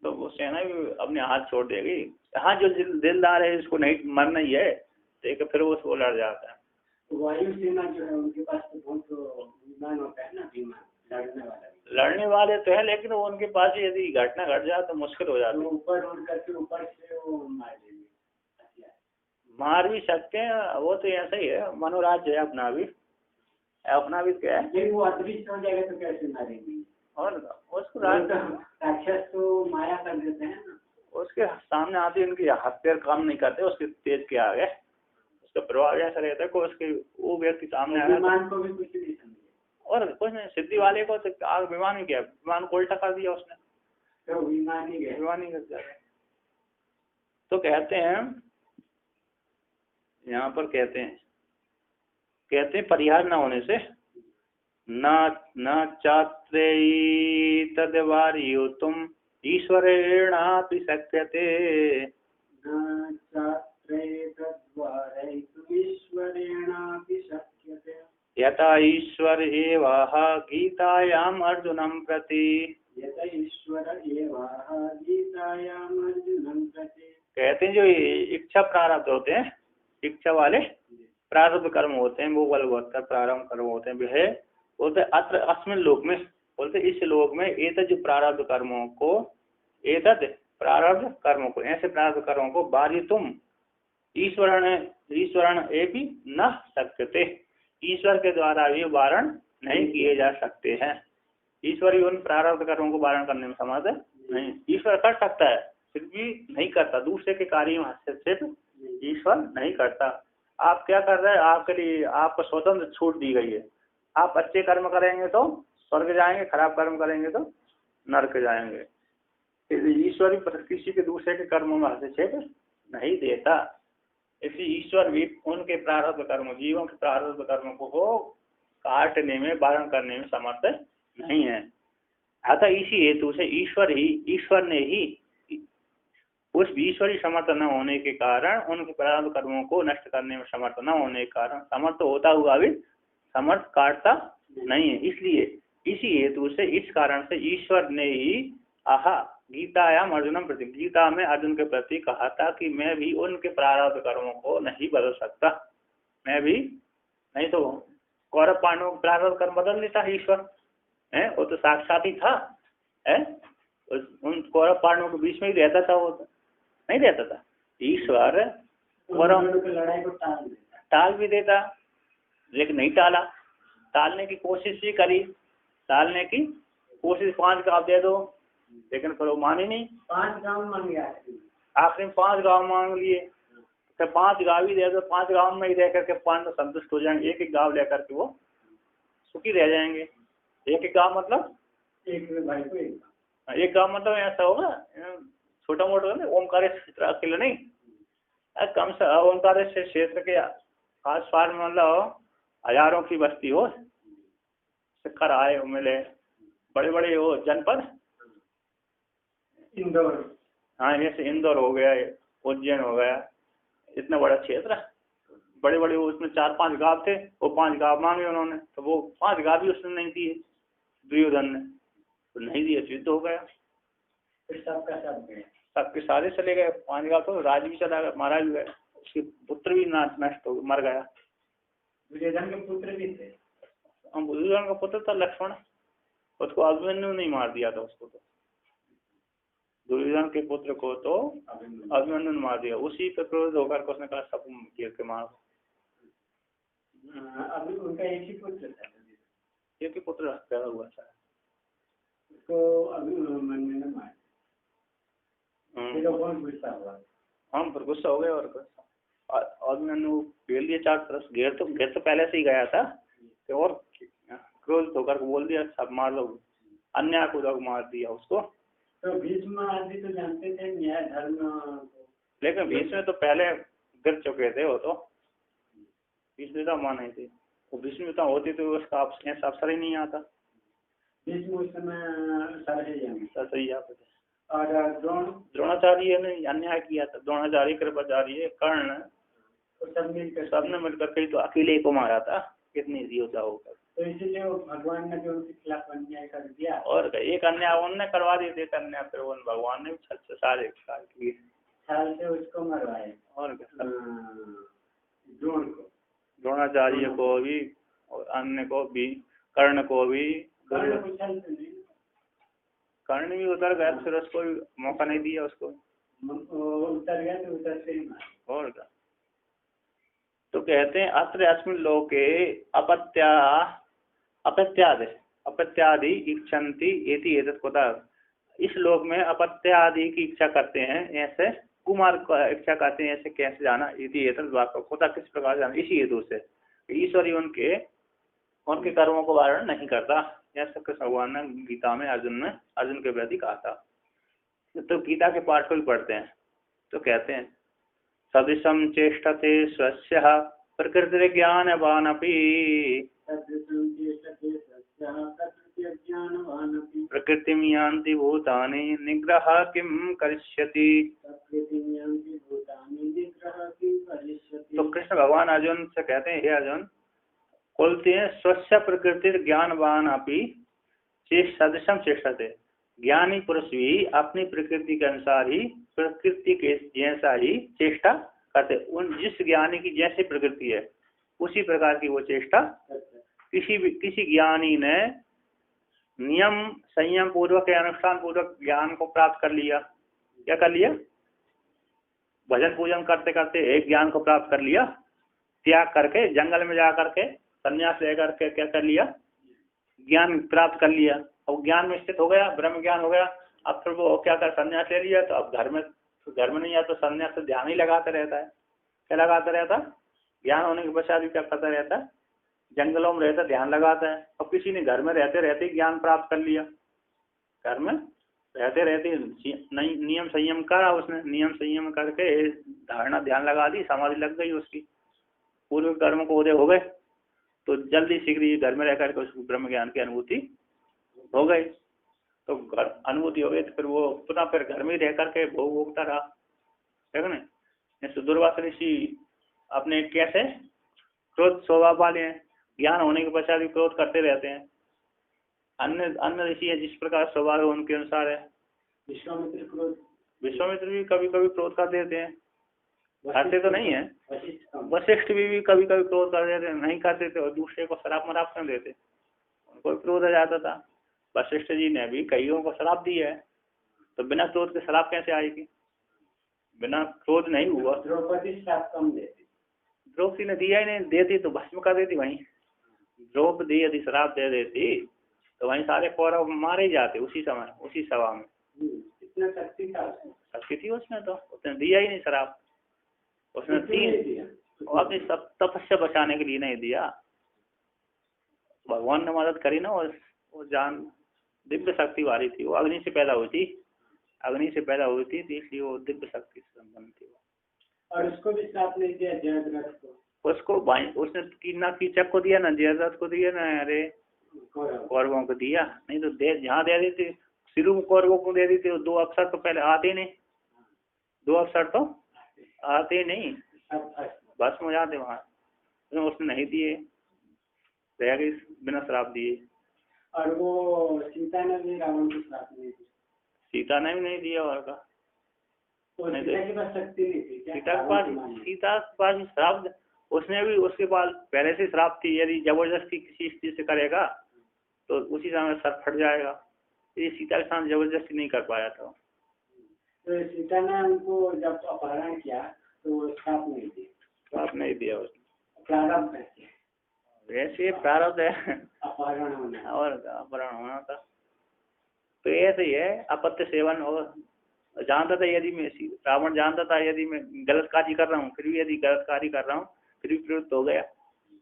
तो वो सेना भी अपने हाथ छोड़ देगी। हाँ जो दिलदार है, इसको नहीं मरना ही है, तो फिर वो उसको लड़ जाता है। वायुसेना जो है उनके पास तो बहुत विमान होता है ना, विमान लड़ने वाले तो है, लेकिन वो उनके पास यदि घटना घट जाए तो मुश्किल हो जाती है, ऊपर उड़ करके ऊपर से वो मार देंगे, मार भी सकते हैं, वो तो ऐसा ही है, मनोराज्य है अपना भी क्या है, वो अदृश्य हो जाएगा तो कैसे मारेंगे, और उसको राक्षस तो माया कर देते हैं ना, उसके सामने आते उनकी हाथ पैर काम नहीं करते, उसके तेज के आगे उसका प्रभाव ऐसा रहता है कि उसके वो व्यक्ति सामने आ विमान को भी कुछ नहीं समझे, और कुछ नहीं, सिद्धि वाले को तो आग विमान ही, क्या विमान को उल्टा कर दिया उसने, तो विमान ही कर दिया। तो कहते हैं यहाँ पर कहते हैं परिहार न होने से न न चात्रेयी तद्वार्युतुम् ईश्वरेणापि शक्यते। न चात्रे तद्वारयितुमीश्वरेणापि शक्यते। यथा ईश्वर एवाह गीतायाम् अर्जुनं प्रति। यत ईश्वर एवाह गीतायाम् अर्जुनं प्रति। कहते हैं जो इच्छा प्रारब्ध होते हैं, इच्छा वाले प्रारब्ध कर्म होते हैं, वो बलवत्तर प्रारंभ कर्म होते हैं, वह बोलते अत्र अस्मिन लोक में, बोलते इस लोक में एतद जो प्रारब्ध कर्मों को, एतद प्रारब्ध कर्मों को, ऐसे प्रारब्ध कर्मों को बारितुम ईश्वरण एपि न सकते, ईश्वर के द्वारा भी वारण नहीं किए जा सकते हैं। ईश्वर ही उन प्रारब्ध कर्मों को वारण करने में समर्थ नहीं। ईश्वर कर सकता है फिर भी नहीं करता, दूसरे के कार्य में हस्तक्षेप ईश्वर नहीं करता। आप क्या कर रहे हैं, आपके लिए आपको स्वतंत्र छूट दी गई है। आप अच्छे कर्म करेंगे तो स्वर्ग जाएंगे, खराब कर्म करेंगे तो नरक जाएंगे। ईश्वर भी किसी के दूसरे के कर्मों में हस्तक्षेप नहीं देता। इसलिए ईश्वर भी उनके प्रारब्ध कर्म, जीवों के प्रारब्ध कर्मों को काटने में, वारण करने में समर्थ नहीं है। अतः इसी हेतु से ईश्वर ने ही उस ईश्वरी समर्थ न होने के कारण, उनके प्रारब्ध कर्मों को नष्ट करने में समर्थ न होने के कारण, समर्थ होता हुआ भी समर्थ काटता नहीं है। इसलिए इसी हेतु से, इस कारण से ईश्वर ने ही आहा गीतायाम अर्जुनम प्रति, गीता में अर्जुन के प्रति कहा था कि मैं भी उनके प्रारब्ध कर्मों को नहीं बदल सकता, मैं भी नहीं। तो कौरव पांडवों के प्रारब्ध कर्म बदल लेता है ईश्वर है, वो तो साक्षात ही था है, उन कौरव पांडवों के बीच में ही रहता था, वो तो नहीं रहता था। ईश्वर कौरव लड़ाई को टाल भी देता, लेकिन नहीं टाला, टालने की कोशिश भी करी, टालने की कोशिश 5 गाँव दे दो, लेकिन फिर वो माने नहीं। 5 गाँव मांग गया, आखिर में 5 गाँव मांग लिए, तो 5 गाँव ही दे दो, 5 गाँव में ही रह करके पांडव संतुष्ट हो जाएंगे, एक एक गाँव लेकर के वो सुखी रह जाएंगे। एक एक गाँव मतलब एक भाई को एक गाँव मतलब ऐसा होगा छोटा मोटा नहीं, ओमकारेश्वर अकेले नहीं, कम से ओमकारेश्वर क्षेत्र के आस पास में मतलब हजारों की बस्ती हो, शिखर आए मिले, बड़े बड़े हो जनपद, इंदौर, हाँ जैसे इंदौर हो गया, उज्जैन हो गया, इतना बड़ा क्षेत्र, बड़े बड़े वो, उसमें 4-5 गाँव थे, वो 5 गाँव मांगे उन्होंने, तो वो 5 गाँव भी उसने नहीं दिए दुर्योधन ने, तो नहीं दिए, युद्ध हो गया, सबके सारे चले गए। 5 गाँव तो राज भी चला गया, मारा भी गया, उसके पुत्र भी नष्ट हो मर गया। दुर्योधन के पुत्र भी थे, दुर्योधन का पुत्र था लक्ष्मण, उसको अभिमन्यु ने मार दिया था, उसको तो दुर्योधन के पुत्र को तो अभिमन्यु ने मार दिया, उसी पे क्रोध होकर के उसने कहा सब गिर के मारो। अभी उनका एक ही पुत्र था, एक ही पुत्र पैदा हुआ था, उसको अभिमन्यु ने मार दिया, बहुत गुस्सा हुआ। हाँ फिर गुस्सा हो गया, और अभिमन्यु घेर लिया चारों तरफ, घेर तो पहले से ही गया था, तो और क्रोध होकर बोल दिया सब मार दो, अन्याय को लोग मार दिया उसको। तो भीष्म आदि तो जानते थे न्याय धर्म, लेकिन भीष्म तो पहले गिर चुके थे, वो तो भीष्म मान नहीं थे, वो भीष्म होती तो उसका अवसर ही नहीं आता, भीष्म उस समय सही आता थे। और द्रोणाचार्य ने अन्याय किया था, द्रोणाचार्य कृपाचार्य कर्ण सबने मिलकर के तो अकेले को मारा था, कितनी योद्धा होकर, तो इसलिए भगवान ने भी उनके खिलाफ अन्याय कर दिया, और एक अन्याय उनने करवा दिए थे, अन्याय फिर उन भगवान ने भी छल से सारे छल से उसको मरवाए। और द्रोणाचार्य को भी और अन्य को भी, कर्ण को भी, कर्ण भी उतर गया, फिर उसको भी मौका नहीं दिया, उसको उतर गया तो उतर से ही और क्या। तो कहते हैं अत्र अस्मिन् लोके अपत्यादि इच्छन्ति एति एतत् कुतः, इस लोक में अपत्यादि की इच्छा करते हैं, ऐसे कुमार का इच्छा करते हैं, ऐसे कैसे जाना, इति एतत् वाक्य कुतः, किस प्रकार जाना, इसी हेतु से ईश्वरी उनके कर्मों को वारण नहीं करता, ऐसा कृष्ण भगवान ने गीता में अर्जुन के प्रति कहा था। तो गीता के पाठ को भी पढ़ते हैं, तो कहते हैं सदृशं चेष्टते स्वस्य प्रकृतिर्ज्ञानवानपि, प्रकृतिज्ञानवानपि प्रकृतिं यान्ति भूतानि निग्रह किं करिष्यति। प्रकृतिं भूतानि निग्रह किं करिष्यति। तो कृष्ण भगवान अर्जुन से कहते हैं, हे अर्जुन, बोलते हैं स्वस्य प्रकृति ज्ञानवान अपि सदृशम चेष्टते। ज्ञानी पुरुष भी अपनी प्रकृति के अनुसार ही, प्रकृति के जैसा ही चेष्टा करते। उन जिस ज्ञानी की जैसी प्रकृति है उसी प्रकार की वो चेष्टा। किसी ज्ञानी ने नियम संयम पूर्वक या अनुष्ठान पूर्वक ज्ञान को प्राप्त कर लिया, क्या कर लिया, भजन पूजन करते करते एक ज्ञान को प्राप्त कर लिया, त्याग करके जंगल में जा करके संन्यास लेकर के क्या कर लिया, ज्ञान प्राप्त कर लिया, और ज्ञान में स्थित हो गया, ब्रह्म ज्ञान हो गया। अब फिर वो क्या कर, संन्यास ले लिया, तो अब घर में नहीं आता, तो संन्यास से ध्यान ही लगाते रहता है। क्या लगाता रहता, ज्ञान होने के पश्चात भी क्या करता रहता है, जंगलों में रहता, ध्यान लगाता है। अब किसी ने घर में रहते रहते ज्ञान प्राप्त कर लिया, घर में रहते रहते नियम संयम करा उसने, नियम संयम करके धारणा ध्यान लगा दी, समाधि लग गई उसकी, पूर्व कर्म को उदय हो गए, तो जल्दी शीघ्र घर में रह करके उसको ब्रह्म ज्ञान की अनुभूति हो गई। तो घर अनुभूति हो गई तो फिर वो पुनः फिर घर में रह करके भोग भोगता रहा, है ना। जैसे दुर्वासा ऋषि अपने कैसे क्रोध स्वभाव वाले हैं, ज्ञान होने के पश्चात भी क्रोध करते रहते हैं। अन्य ऋषि है जिस प्रकार स्वभाव है उनके अनुसार है। विश्वामित्र भी कभी कभी क्रोध कर देते हैं, करते तो नहीं है। वशिष्ठ भी कभी कभी क्रोध कर देते हैं, नहीं करते थे, और दूसरे को शराब मराब कर देते, उनको क्रोध आ जाता था। वशिष्ठ जी ने भी कईयों को शराब दी है, तो बिना क्रोध के शराब कैसे आएगी, बिना क्रोध नहीं हुआ। द्रौपदी श्राप कम देती, द्रौपदी ने दिया ही नहीं, देती तो भस्म कर देती वहीं। द्रौपदी यदि शराब दे देती तो वहीं सारे कौरव मारे जाते उसी समय, उसी सभा में। इतना शक्ति थी उसने, तो उसने दिया ही नहीं शराब, उसने दी और अपनी सब तपस्या बचाने के लिए नहीं दिया। भगवान ने मदद करी ना, और वो जान दिव्य शक्ति वाली थी, वो अग्नि से पैदा हुई थी, अग्नि से पैदा हुई थी, इसलिए वो दिव्य शक्ति से संपन्न थी। और उसको भी श्राप नहीं दिया जयद्रथ को, उसको भाई उसने ना कीचक को दिया, ना जयद्रथ को दिया, ना अरे कौरवों को दिया। नहीं तो जहाँ दे दी थी शुरू में कौरवों को दे दी थी, 2 अक्षर तो पहले आते ही नहीं, 2 अक्षर तो आते ही नहीं, बस में जाते वहाँ, तो उसने नहीं दिए, रह गई बिना श्राप दिए। और वो सीता ने भी रावण को श्राप नहीं दिया, सीता ने भी नहीं दिया, और का सीता के पास शक्ति नहीं थी, सीता के पास श्राप, उसने भी उसके पास पहले से श्राप थी, यदि जबरदस्ती किसी स्त्री से करेगा तो उसी समय सर फट जाएगा। ये सीता के साथ जबरदस्ती नहीं कर पाया था। तो सीता ने उनको जब अपहरण किया तो श्राप नहीं दिया, श्राप नहीं दिया उसने, प्रारब्ध है, वैसे प्रारब्ध है अपहरण होना और अपहरण होना था। तो ऐसे ही है, अपत्य सेवन। और जानता था यदि मैं, रावण जानता था यदि मैं गलत कार्य कर रहा हूँ, फिर भी यदि गलत कार्य कर रहा हूँ फिर भी प्रवृत्त हो गया,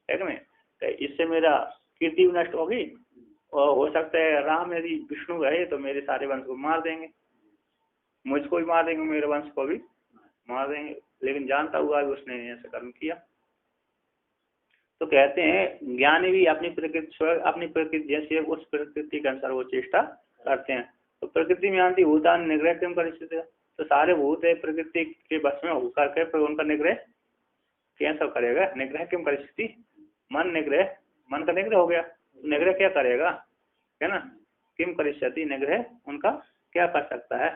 है कि नहीं, तो इससे मेरा कीर्ति नष्ट होगी, और हो सकता है राम यदि विष्णु गए तो मेरे सारे वंश को मार देंगे, मुझको भी मार देंगे, मेरे वंश को भी मार देंगे। लेकिन जानता हुआ भी उसने ऐसा कर्म किया। तो कहते हैं ज्ञानी भी अपनी प्रकृति जैसी है उस प्रकृति के अनुसार वो चेष्टा करते हैं। तो प्रकृति में आंती भूतान निग्रह क्यों परिस्थिति, तो सारे भूत है प्रकृति के बस में होकर के फिर उनका निग्रह कैसा करेगा, निग्रह क्यों परिस्थिति, मन निग्रह, मन का निग्रह हो गया, निग्रह क्या करेगा, है ना, किम परिस्थिति, निग्रह उनका क्या कर सकता है।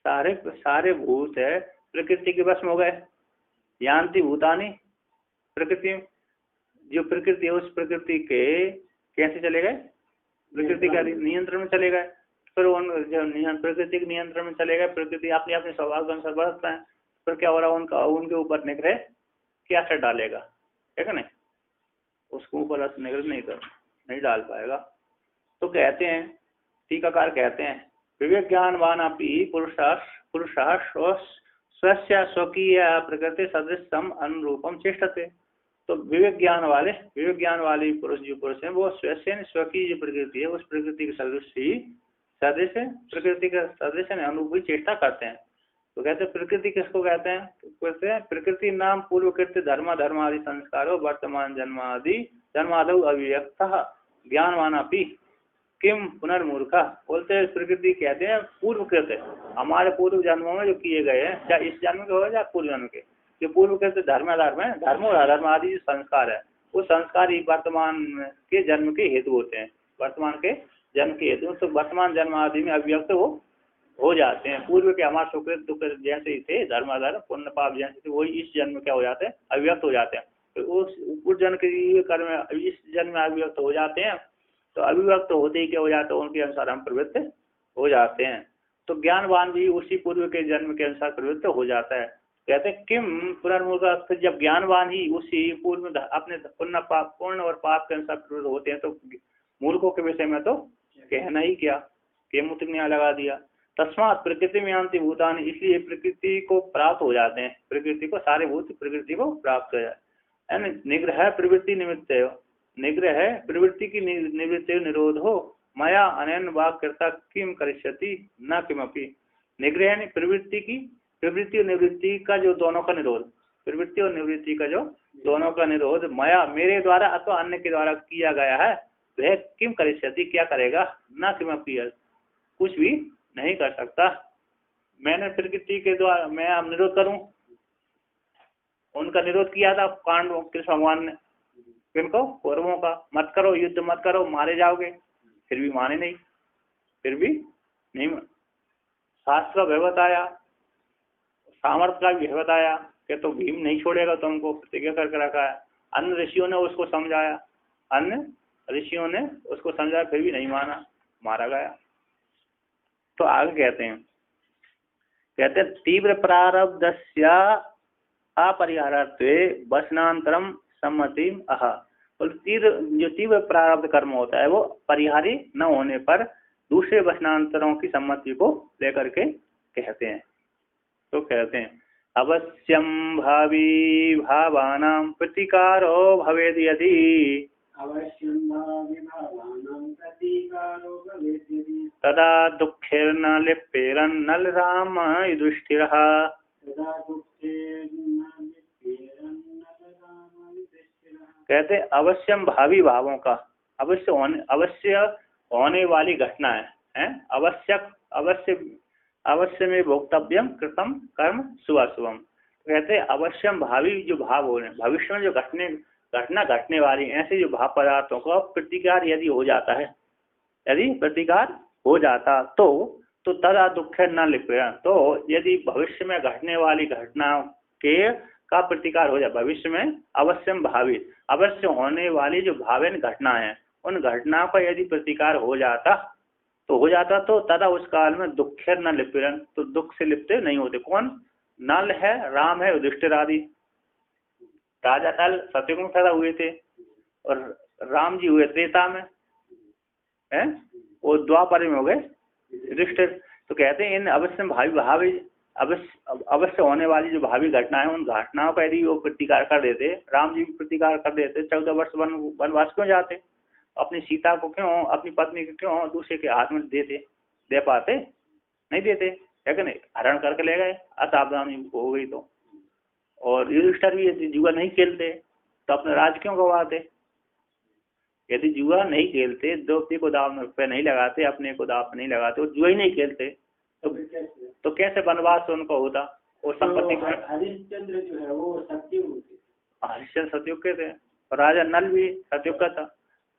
सारे भूत है प्रकृति के बस में हो गए, यान्ति भूतानी, प्रकृति जो प्रकृति है उस प्रकृति के कैसे चले गए, प्रकृति का नियंत्रण में चले गए। फिर उन जो प्रकृति के नियंत्रण में चले गए, प्रकृति अपने अपने स्वभाव के अनुसार बढ़ता है, फिर क्या हो रहा है, उनके ऊपर निग्रह क्या असर डालेगा, है क्या नहीं, उसको ऊपर निग्रह नहीं डाल पाएगा। तो कहते हैं टीकाकार कहते हैं विवेक ज्ञानवान अपि पुरुषः स्वस्य स्वकीय प्रकृति सदृशम अनुरूपम चेष्टते। तो विवेक ज्ञान वाले पुरुष जो पुरुष हैं वो स्वकीय जो प्रकृति है उस प्रकृति के सदृश प्रकृति के सदृश अनुरूप की चेष्टा करते हैं। तो कहते हैं प्रकृति किसको कहते हैं, तो कहते हैं प्रकृति नाम पूर्वकृत्य धर्मादि संस्कारों वर्तमान जन्मादि अभिव्यक्त ज्ञानवान अपि किम पुनर्मूर्खा। बोलते हैं प्रकृति कहते हैं पूर्वकृत, हमारे पूर्व जन्मों में जो किए गए हैं, चाहे इस जन्म के हो या पूर्व जन्म के, जो पूर्वकृत धर्म धर्म है, धर्म और अधर्म आदि संस्कार है, वो संस्कार ही वर्तमान के जन्म के हेतु होते हैं। वर्तमान के जन्म के हेतु तो वर्तमान जन्म आदि में अभिव्यक्त वो हो जाते हैं। पूर्व के हमारे सुकृत दुख जैसे ही थे, धर्म अधर्म पुण्य पाप जैसे थे, वही इस जन्म क्या हो जाते हैं, अभिव्यक्त हो जाते हैं। तो उस जन्म के कर्म इस जन्म में अभिव्यक्त हो जाते हैं। तो अभिव्यक्त होते ही क्या हो जाता है, उनके अनुसार हम प्रवृत्त हो जाते हैं। तो ज्ञानवान भी उसी पूर्व के जन्म के अनुसार प्रवृत्त हो जाता है। कहते हैं किम पुनर्मूर्ख, जब ज्ञानवान ही उसी पूर्व अपने पुण्य और पाप के अनुसार प्रवृत्त होते हैं, तो मूर्खों के विषय में तो कहना ही क्या, केमुत्रिया लगा दिया। तस्मात प्रकृति में अंति भूतानि, इसलिए प्रकृति को प्राप्त हो जाते हैं, प्रकृति को सारे भूत प्रकृति को प्राप्त हो जाए। निग्रह प्रवृत्ति निमित्त, निग्रह है प्रवृत्ति की निवृत्ति निरोध हो, मया अनैन वाक्यता किम करिष्यति न किमपि। निग्रह ने प्रवृत्ति की, प्रवृत्ति और निवृत्ति का जो दोनों का निरोध, प्रवृत्ति और निवृत्ति का जो दोनों का निरोध मया मेरे द्वारा अथवा अन्य के द्वारा किया गया है, वह किम करिष्यति क्या करेगा, न किमपि कुछ भी नहीं कर सकता। मैंने प्रकृति के द्वारा मैं अब निरोध करूं, उनका निरोध किया था कांड कृष्ण भगवान ने, किनको, कौरवों का, मत करो युद्ध मत करो मारे जाओगे, फिर भी माने नहीं, फिर भी नहीं। शास्त्र का भय बताया, सामर्थ्य का भी भय बताया कि तो भीम नहीं छोड़ेगा तुमको, प्रतिज्ञा करके रखा है। अन्य ऋषियों ने उसको समझाया, अन्य ऋषियों ने उसको समझाया, फिर भी नहीं माना, मारा गया। तो आगे कहते हैं तीव्र प्रारब्धस्य अपरिहार्यत्वे वचनांतरम सम्मति अह। और जो तीव्र प्रारब्ध कर्म होता है वो परिहारी न होने पर दूसरे वचनांतरों की सम्मति को लेकर के कहते हैं। तो कहते हैं अवश्यम भावी भावानां प्रतिकारो भवेद यदि, तदा दुःखेर्न लिप्येरन्न राम युधिष्ठिरः। कहते अवश्यम भावी भावों का, अवश्य होने वाली घटना है, आवश्यक अवश्य में भोक्तव्यम कृतम कर्म शुभाशुभम। कहते अवश्यम भावी जो भाव हो रहे हैं, भविष्य में जो घटना घटने वाली ऐसे जो भाव पदार्थों का प्रतिकार यदि हो जाता है, यदि प्रतिकार हो जाता तो तदा दुख न लिप्य। तो यदि भविष्य में घटने वाली घटनाओं के का प्रतिकार हो जाए, भविष्य में अवश्यम भावी अवश्य होने वाली जो भावेन घटना है, उन घटनाओं का यदि प्रतिकार हो जाता तो तदा उस काल में दुखेर न लिप्यन, तो दुख से लिप्त नहीं होते। कौन? नल है, राम है, युधिष्ठिर आदि राजा नल सत्ययुग में पैदा हुए थे और राम जी हुए त्रेता में है, वो द्वापर में हो गए युधिष्ठिर। तो कहते हैं इन अवश्य भावी अवश्य होने वाली जो भावी घटना है, उन घटनाओं का यदि वो प्रतिकार कर देते, राम जी भी प्रतिकार कर देते, 14 वर्ष वनवास क्यों जाते, अपनी सीता को क्यों, अपनी पत्नी को क्यों दूसरे के हाथ में दे पाते, नहीं देते, है कि नहीं, हरण करके ले गए, असावधानी हो गई तो। और युधिष्ठिर भी यदि जुआ नहीं खेलते तो अपने राज क्यों गवाते, यदि जुआ नहीं खेलते, द्रौपदी को दाव पे नहीं लगाते, अपने को दाव पे नहीं लगाते, वो जुआ ही नहीं खेलते, तो कैसे वनवास उनको होता। और संपत्ति हरिश्चंद्र जो है वो सतयुग थे, हरिश्चंद्र सतयुग के थे, और राजा नल भी सतयुग का था।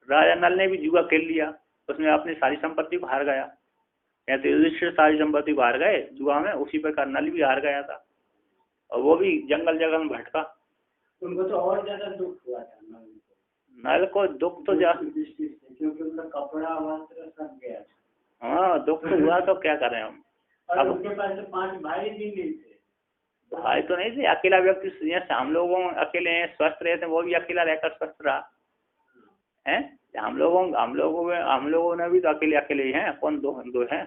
राजा नल ने भी जुआ खेल लिया, उसमें अपनी सारी संपत्ति को हार गया, या तो युधिष्ठिर सारी संपत्ति को हार गए जुआ में, उसी प्रकार नल भी हार गया था, और वो भी जंगल जंगल में भटका। उनको तो और ज्यादा दुख हुआ था नल को दुख तो क्योंकि उनका कपड़ा वस्त्र सब गया। हाँ दुख तो हुआ, तो क्या करें हम। अब उनके पास तो 5 भाई भी नहीं थे, भाई तो नहीं थे, अकेला व्यक्ति, जैसे हम लोगों अकेले हैं, स्वस्थ रहते हैं, वो भी अकेला रहकर स्वस्थ रहा है। हम लोगों ने भी तो अकेले ही हैं, कौन दो हैं।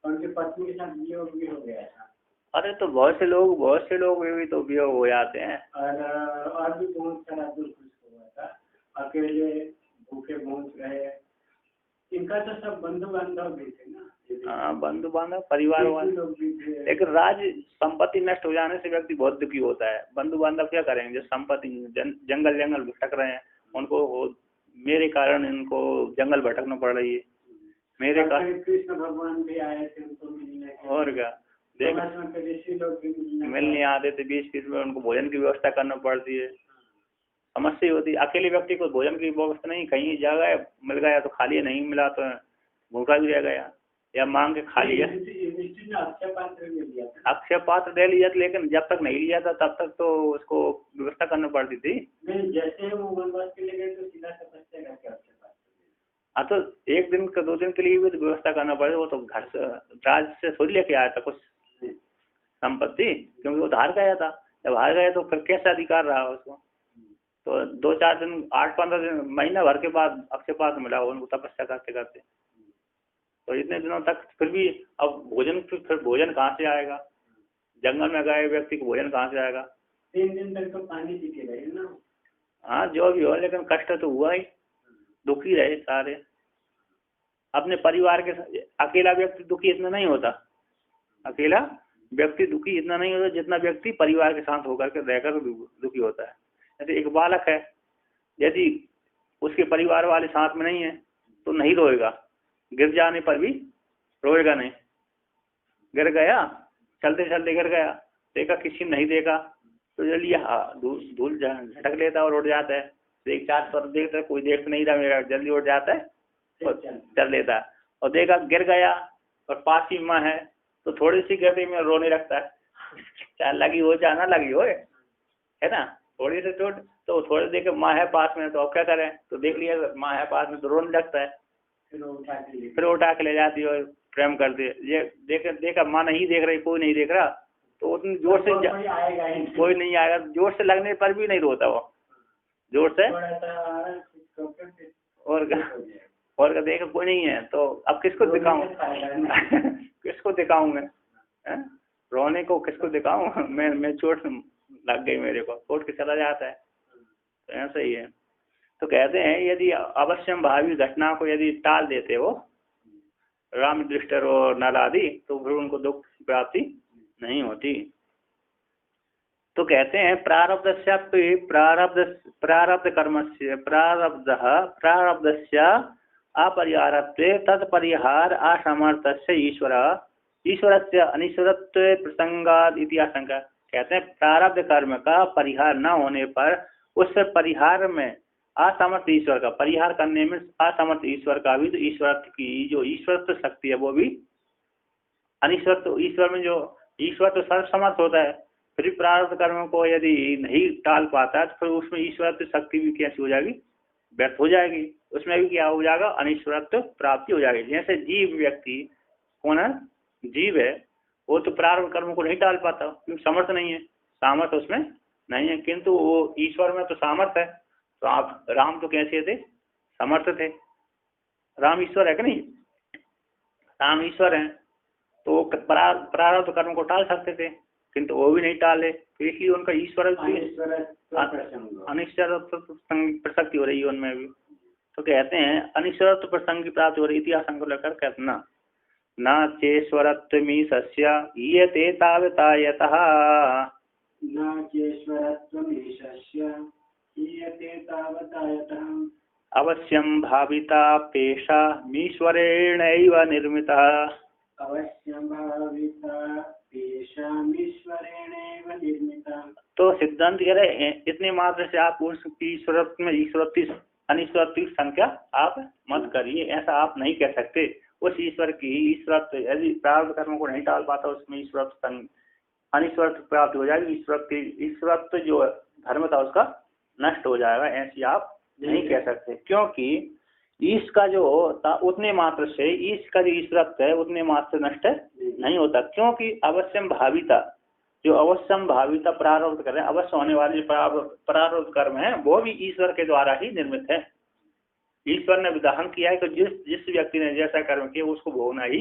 उनकी पत्नी के साथ वियोग भी हो गया था। अरे तो बहुत से लोग भी तो वियोग हो जाते हैं, और भी बहुत सारा दुख हुआ था, अकेले भूखे भूख रहे। इनका तो सब बंधु बांधव भी थे ना। हाँ बंधु बांधव परिवार वाले, लेकिन राज संपत्ति नष्ट हो जाने से व्यक्ति बहुत दुखी होता है। बंधु बांधव क्या करेंगे, जो संपत्ति जंगल भटक रहे हैं, उनको मेरे कारण इनको जंगल भटकना पड़ रही है, मेरे कारण। कृष्ण भगवान भी आए थे उनको मिलने, और क्या, देख ऋषि लोग भी मिलने आते थे, बीच बीच में उनको भोजन की व्यवस्था करना पड़ती है, समस्या होती है। अकेले व्यक्ति को भोजन की व्यवस्था नहीं, कहीं जगह मिल गया तो खा लिया, नहीं मिला तो भूखा भी रह गया, या मांग के खा लिया। अक्षय पात्र ले लिया, लेकिन जब तक नहीं लिया था तब तक तो उसको व्यवस्था करना पड़ती थी। जैसे वो वनवास के लिए गए तो सीधा तपस्या करके अक्षय पात्र। हाँ तो 1 दिन का 2 दिन के लिए भी तो व्यवस्था करना पड़े, वो तो घर से राज से थोड़ी लेके आया था कुछ संपत्ति, क्योंकि वो हार गया था। जब हार गया तो फिर कैसा अधिकार रहा उसको। तो 2-4 दिन, 8-15 दिन, महीना भर के बाद अक्षय पात्र मिला उनको तपस्या करते करते। तो इतने दिनों तक फिर भी अब भोजन, फिर भोजन कहाँ से आएगा? जंगल में गए व्यक्ति को भोजन कहाँ से आएगा? 3 दिन तक तो पानी पीते रहे ना। हाँ जो भी हो, लेकिन कष्ट तो हुआ ही, दुखी रहे सारे। अपने परिवार के साथ अकेला व्यक्ति दुखी इतना नहीं होता, अकेला व्यक्ति दुखी इतना नहीं होता जितना व्यक्ति परिवार के साथ होकर के रहकर दुखी होता है। जैसे एक बालक है, यदि उसके परिवार वाले साथ में नहीं है तो नहीं रोएगा, गिर जाने पर भी रोएगा नहीं। गिर गया, चलते चलते गिर गया, देखा किसी ने नहीं देखा तो जल्दी धूल झटक लेता और उड़ जाता है। देख 4 तरफ देखता है, कोई देख नहीं रहा मेरा, जल्दी उड़ जाता है और चल लेता है। और देखा गिर गया और पास ही माँ है तो थोड़ी सी गिरते में रोने लगता है, चाहे लगी हो चाहे ना लगी हो, है ना। थोड़ी सी चोट तो थोड़ी देर माँ है पास में तो अब क्या करें, तो देख लिया माँ है पास में तो रोने लगता है, फिर उठा के ले जाती है और प्रेम करती है। ये देखा माँ नहीं देख रही, कोई नहीं देख रहा तो उतनी जोर से कोई नहीं आएगा, जोर से लगने पर भी नहीं रोता वो, जोर से। और देखा कोई नहीं है तो अब किसको दिखाऊं किसको दिखाऊं मैं, रोने को किसको दिखाऊं मैं चोट लग गई मेरे को, छोड़ के चला जाता है। तो ऐसा ही है। तो कहते हैं यदि अवश्यम भावी घटना को यदि टाल देते हो राम युधिष्ठिर और नल आदि, तो फिर उनको दुख की प्राप्ति नहीं होती। तो कहते हैं प्रारब्ध कर्मस्य प्रारब्धस्य अपरिहारत्वे तत्परिहार असमर्थस्य ईश्वरस्य अनीश्वरत्व प्रसंगाद इति आशंका। कहते हैं प्रारब्ध कर्म का परिहार न होने पर उस परिहार में असमर्थ ईश्वर का, परिहार करने में असमर्थ ईश्वर का भी, तो ईश्वर की जो ईश्वरत्व शक्ति है वो भी अनिश्वरत्व, ईश्वर में जो ईश्वर तो सर्वसमर्थ होता है, फिर प्रारब्ध कर्म को यदि नहीं टाल पाता तो फिर उसमें ईश्वरत्व शक्ति भी कैसी हो जाएगी, व्यर्थ हो जाएगी। उसमें भी क्या हो जाएगा, अनिश्वरत्व प्राप्ति हो जाएगी। जैसे जीव व्यक्ति कौन है, जीव है, वो तो प्रारब्ध कर्म को नहीं टाल पाता क्योंकि समर्थ नहीं है, सामर्थ्य उसमें नहीं है, किंतु वो ईश्वर में तो सामर्थ्य है। तो आप राम तो कैसे थे, समर्थ थे, राम ईश्वर है कि नहीं, राम ईश्वर है तो प्रारब्ध कर्म को टाल सकते थे, किंतु वो भी नहीं टाले, तो इसलिए उनका ईश्वर अनिश्वरत्व प्रसक्ति हो रही है उनमें भी। तो कहते हैं अनिश्वरत्व प्रसंग की प्राप्ति हो रही, इतिहास को लेकर कहते ना न चेश्वरत्वमी सस्य ईयते तावता यतः, न चेश्वरत्वमी सस्य ईयते तावता यतः अवश्यं भाविता पेशा मीश्वरेणैव निर्मिता, अवश्यं भाविता पेशामीश्वरेणैव निर्मिता। तो सिद्धांत कह रहे हैं इतने मात्र से आप उसकी ईश्वरत्व में ईश्वरत्व अनिश्वरत्व की संख्या आप मत करिए, ऐसा आप नहीं कह सकते। उस ईश्वर की ईश्वरत्व यदि प्रारब्ध कर्म को नहीं टाल पाता उसमें ईश्वरत्व अनिश्वरत्व प्राप्त हो जाएगी, ईश्वरत्व जो धर्म था उसका नष्ट हो जाएगा, ऐसी आप नहीं कह सकते। क्योंकि ईश का जो था उतने मात्र से, ईश का जो ईश्वरत्व है उतने मात्र से नष्ट नहीं होता, क्योंकि अवश्यम भाविता, जो अवश्यम भाविता प्रारब्ध कर रहे हैं, अवश्य होने वाले प्रारब्ध कर्म है वो भी ईश्वर के द्वारा ही निर्मित है। ईश्वर ने विधान किया है कि जिस व्यक्ति ने जैसा कर्म किया उसको भोगना ही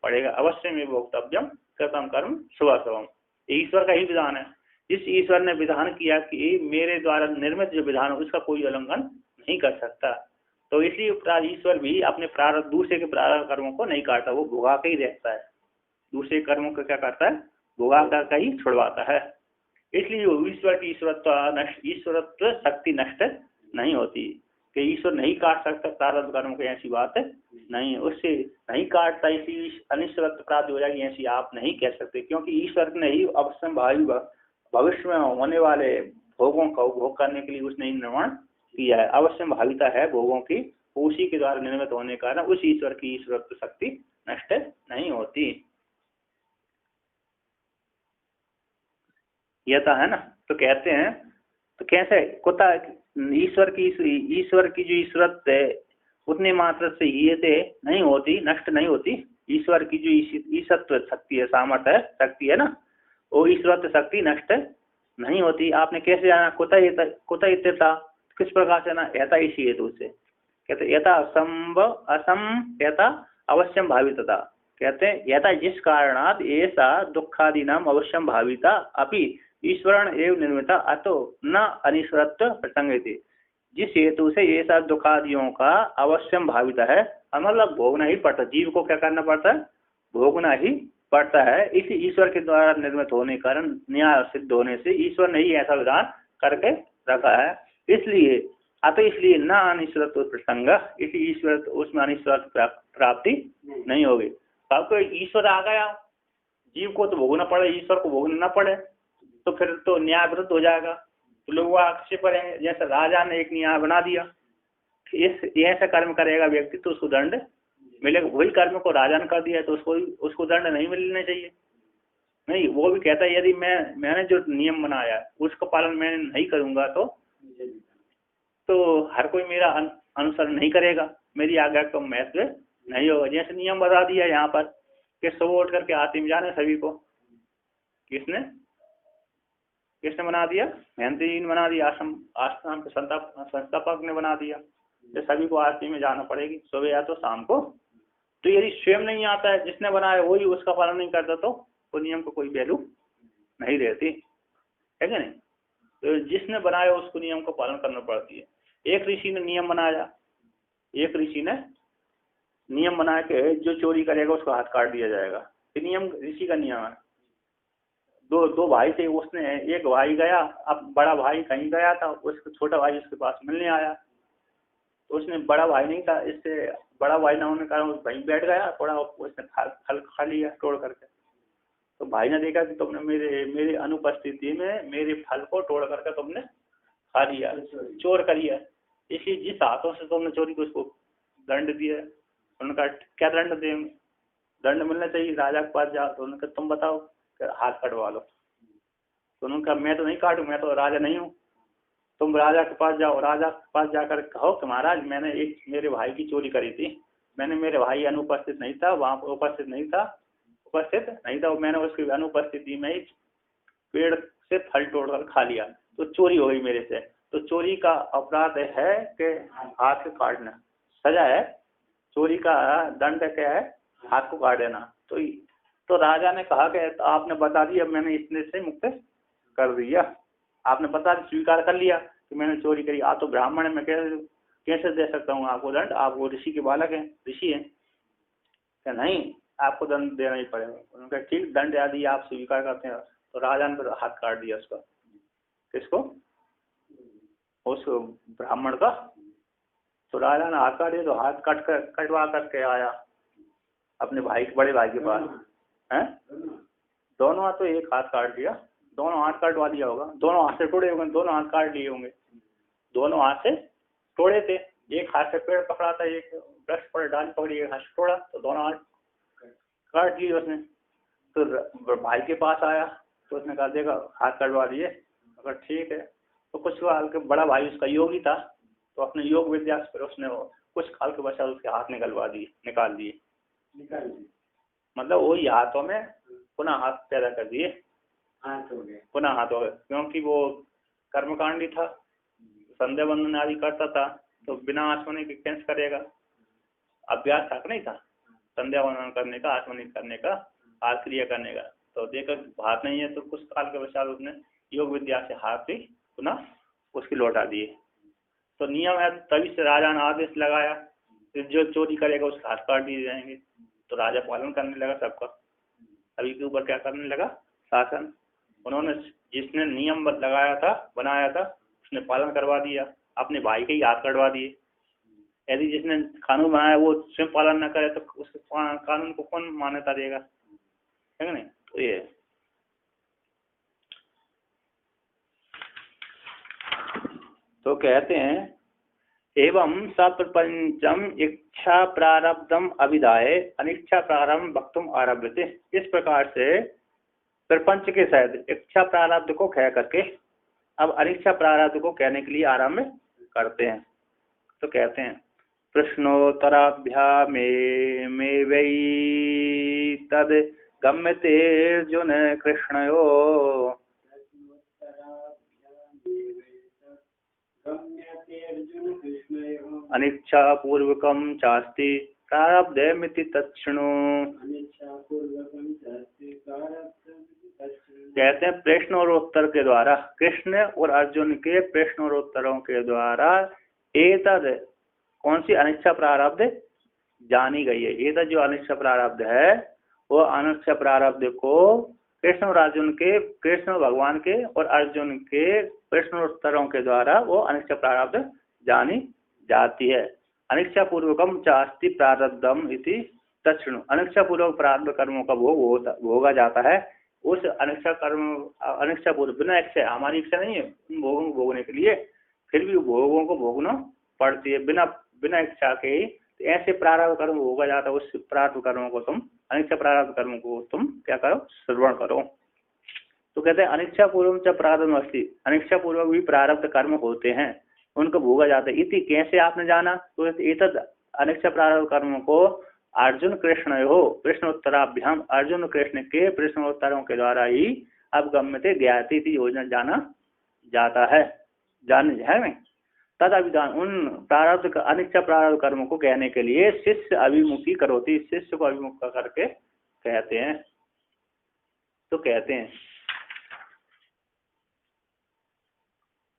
पड़ेगा, अवश्य में भोक्तव्यम कृतम कर्म शुभाशुभम, ईश्वर का ही विधान है। जिस ईश्वर ने विधान किया कि मेरे द्वारा निर्मित जो विधान है उसका कोई उल्लंघन नहीं कर सकता, तो इसलिए ईश्वर भी अपने प्रारब्ध दूसरे के प्रारब्ध कर्मों को नहीं काटता, वो भोगा के ही रहता है, दूसरे कर्मों को क्या करता है, भोगा कर ही छुड़वाता है। इसलिए ईश्वर की ईश्वरत्व शक्ति नष्ट नहीं होती, कि ईश्वर नहीं काट सकता प्रारब्ध कर्म को, ऐसी बात नहीं है। उससे नहीं काटता इसी अनिश्वरत्व प्राप्ति हो जाएगी, ऐसी आप नहीं कह सकते, क्योंकि ईश्वर ने ही अवश्यंभावी भविष्य में होने वाले भोगों का उपभोग करने के लिए उसने ही निर्माण किया है। अवश्यंभाविता है भोगों की, उसी के द्वारा निर्मित होने के कारण उस ईश्वर की ईश्वरत्व शक्ति नष्ट नहीं होती। यह था है ना। तो कहते हैं तो कैसे कुता ईश्वर की जो ईश्वरत्व है उतनी मात्र से ये नहीं होती, नष्ट नहीं होती। ईश्वर की जो ईश्वरत्व शक्ति है, सामर्थ्य है, शक्ति है ना, वो ईश्वरत्व शक्ति नष्ट नहीं होती। आपने कैसे जाना? कुत इत्यता, किस प्रकार से ना, यथा इसी हेतु से। कहते यथा यथा अवश्यम भावितता, कहते हैं यथा जिस कारणात् ऐसा दुखादि नाम अवश्यम भाविता अपि ईश्वरण एवं निर्मिता अतो न अनिश्वरत्व प्रसंगति। जिस हेतु से ये सब दुखादियों का अवश्यम भाविता है, मतलब भोगना ही पड़ता, जीव को क्या करना पड़ता है? भोगना ही पड़ता है। इसी ईश्वर के द्वारा निर्मित होने के कारण, न्याय सिद्ध होने से ईश्वर ने ही ऐसा विधान करके रखा है। इसलिए न अनिश्वरत्व प्रसंग, इसी ईश्वर उसमें अनिश्वरत्व प्राप्ति नहीं होगी। आपको ईश्वर आ गया, जीव को तो भोगना पड़े, ईश्वर को भोगना न पड़े, तो फिर तो न्याय विरुद्ध हो जाएगा, तो लोग आक्षेप करेंगे। जैसे राजा ने एक न्याय बना दिया, ऐसा कर्म करेगा व्यक्ति तो उसको दंड मिलेगा, वही कर्म को राजा ने कर दिया तो उसको दंड नहीं मिलना चाहिए। नहीं, वो भी कहता है यदि मैंने जो नियम बनाया उसका पालन मैं नहीं करूंगा तो हर कोई मेरा अनुसरण नहीं करेगा, मेरी आज्ञा का महत्व नहीं होगा। जैसे नियम बता दिया यहाँ पर कि सुबह उठ करके आरती में जाने सभी को, किसने बना दिया? महंती जी ने बना दिया, आश्रम के संस्थापक ने बना दिया कि सभी को आरती में जाना पड़ेगी सुबह या तो शाम को। तो यदि स्वयं नहीं आता है, जिसने बनाया वही उसका पालन नहीं करता तो वो नियम को कोई वैल्यू नहीं रहती है क्या नहीं? तो जिसने बनाया उसको नियम को पालन करना पड़ती है। एक ऋषि ने नियम बनाया कि जो चोरी करेगा उसको हाथ काट दिया जाएगा। ये नियम ऋषि का नियम है। दो भाई थे, उसने एक भाई गया, अब बड़ा भाई कहीं गया था, उसको छोटा भाई उसके पास मिलने आया, तो उसने बड़ा भाई नहीं था, इससे बड़ा भाई ना होने के कारण वहीं बैठ गया थोड़ा, उसने फल खा लिया तोड़ करके। तो भाई ने देखा कि तुमने मेरे अनुपस्थिति में मेरे फल को तोड़ करके तुमने खा लिया, चोर करिए, इसी जिस हाथों से तुमने चोरी की उसको दंड दिया। उनका क्या दंड देंगे? दंड मिलना चाहिए, राजा के पास जाओ तो उन्होंने कहा तुम बताओ, हाथ कटवा लो। तो उन्होंने कहा मैं तो नहीं काटूं, मैं तो राजा नहीं हूँ, तुम राजा के पास जाओ, राजा के पास जाकर कहो कि महाराज मैंने एक मेरे भाई की चोरी करी थी, मैंने मेरे भाई अनुपस्थित नहीं था, वहाँ पर उपस्थित नहीं था, मैंने उसकी अनुपस्थिति में ही पेड़ से फल तोड़कर खा लिया, तो चोरी हो गई मेरे से। तो चोरी का अपराध है कि हाथ को काटना, सजा है। चोरी का दंड क्या है? हाथ को काट देना। तो राजा ने कहा कि आपने बता दिया, मैंने इतने से मुक्त कर दिया, आपने बता स्वीकार कर लिया कि मैंने चोरी करी। आप तो ब्राह्मण है, मैं कैसे दे सकता हूँ आपको दंड? आप वो ऋषि के बालक हैं, ऋषि हैं। क्या नहीं, आपको दंड देना ही पड़ेगा। उन्होंने कहा ठीक, दंड यदि आप स्वीकार करते हैं। तो राजा ने हाथ काट दिया उसका। किसको? उस ब्राह्मण का। तो राजा ने हाथ काट दिया, तो हाथ कटवा करके आया अपने भाई, बड़े भाई के पास है। दोनों हाथ तो एक हाथ काट दिया, दोनों हाथ काटवा दिया होगा, दोनों हाथ से तोड़े होंगे, दोनों हाथ काट लिए होंगे, दोनों हाथ से तोड़े थे। एक हाथ से पेड़ पकड़ा था, एक वृक्ष पर डाल पकड़ी, एक हाथ से तोड़ा, तो दोनों हाथ काट लिए उसने। तो भाई के पास आया तो उसने कहा देखा हाथ कटवा दिए। अगर ठीक है, तो कुछ काल के बड़ा भाई उसका योगी था, तो अपने योग विद्या से उसने कुछ काल के बचा उसके हाथ निकाल दिए। मतलब वही हाथों में पुनः हाथ पैदा कर दिए, पुनः हाथ हो गए, क्योंकि वो कर्मकांडी था, संध्या बंधन आदि करता था, तो बिना आचमनी के कैसे करेगा? अभ्यास था नहीं था संध्या बंधन करने का, आचमनी करने का, आक्रिया करने का। तो देखकर हाथ नहीं है, तो कुछ काल के पश्चात उसने योग विद्या से हाथ भी पुनः उसकी लौटा दिए। तो नियम है, तभी से राजा ने आदेश लगाया कि जो चोरी करेगा उसके हाथ काट दिए जाएंगे। तो राजा पालन करने लगा सबका, सभी के ऊपर क्या करने लगा? शासन। उन्होंने जिसने नियम लगाया था, बनाया था, उसने पालन करवा दिया, अपने भाई के ही हाथ कटवा दिए। यदि जिसने कानून बनाया वो स्वयं पालन न करे तो उस कानून को कौन मान्यता देगा, है कि नहीं। तो ये तो कहते हैं एवं सप्रपंचम इच्छा प्रारब्धम अभिधाय अनिच्छा प्रारब्ध वक्तुम आरभ्यते। इस प्रकार से प्रपंच के सहित इच्छा प्रारब्ध को कह करके अब अनिच्छा प्रारब्ध को कहने के लिए आरंभ करते हैं। तो कहते हैं प्रश्नोत्तराभ्याम में वै तद गम्यते अर्जुन कृष्णयो अनिच्छा पूर्वकम चास्ति प्रारब्धमिति तच्छृणु। कहते हैं प्रश्न और उत्तर के द्वारा, कृष्ण और अर्जुन के प्रश्न और उत्तरों के द्वारा एतद कौन सी अनिच्छा प्रारब्ध जानी गई है। एतद जो अनिच्छा प्रारब्ध है वो अनिच्छा प्रारब्ध को कृष्ण और अर्जुन के, कृष्ण भगवान के और अर्जुन के प्रश्न और उत्तरों के द्वारा वो अनिच्छा प्रारब्ध जानी जाती है। अनिच्छा पूर्वकम चास्ति प्रारब्धम इति तच्छृणु। अनिच्छा पूर्वक प्रारब्ध कर्मों का भोगा जाता है। उस अनिच्छा कर्म, अनिच्छा पूर्व बिना इच्छा, हमारी इच्छा नहीं है उन भोगों को भोगने के लिए, फिर भी भोगों को भोगना पड़ती है बिना इच्छा के ही। तो ऐसे प्रारब्ध कर्म भोगा जाता है। उस प्रारब्ध कर्मों को तुम, अनिच्छा प्रारब्ध कर्मों को तुम क्या करो, श्रवण करो। तो कहते हैं अनिच्छा पूर्वक च प्रारब्ध अस्ति, अनिच्छा पूर्वक भी प्रारब्ध कर्म होते हैं, उनको भोगा जाता है। इति कैसे आपने जाना, तो एतद अनिच्छा प्रारब्ध कर्मों को अर्जुन कृष्ण हो प्रश्नोत्तराभ्याम, अर्जुन कृष्ण के प्रश्नोत्तरों के द्वारा ही अब गम्यते ज्ञाति थी योजना जाना जाता है, जान है नहीं। तद अभिधान उन प्रारब्ध अनिच्छा प्रारब्ध कर्मों को कहने के लिए शिष्य अभिमुखी करोति, शिष्य को अभिमुख करके कहते हैं। तो कहते हैं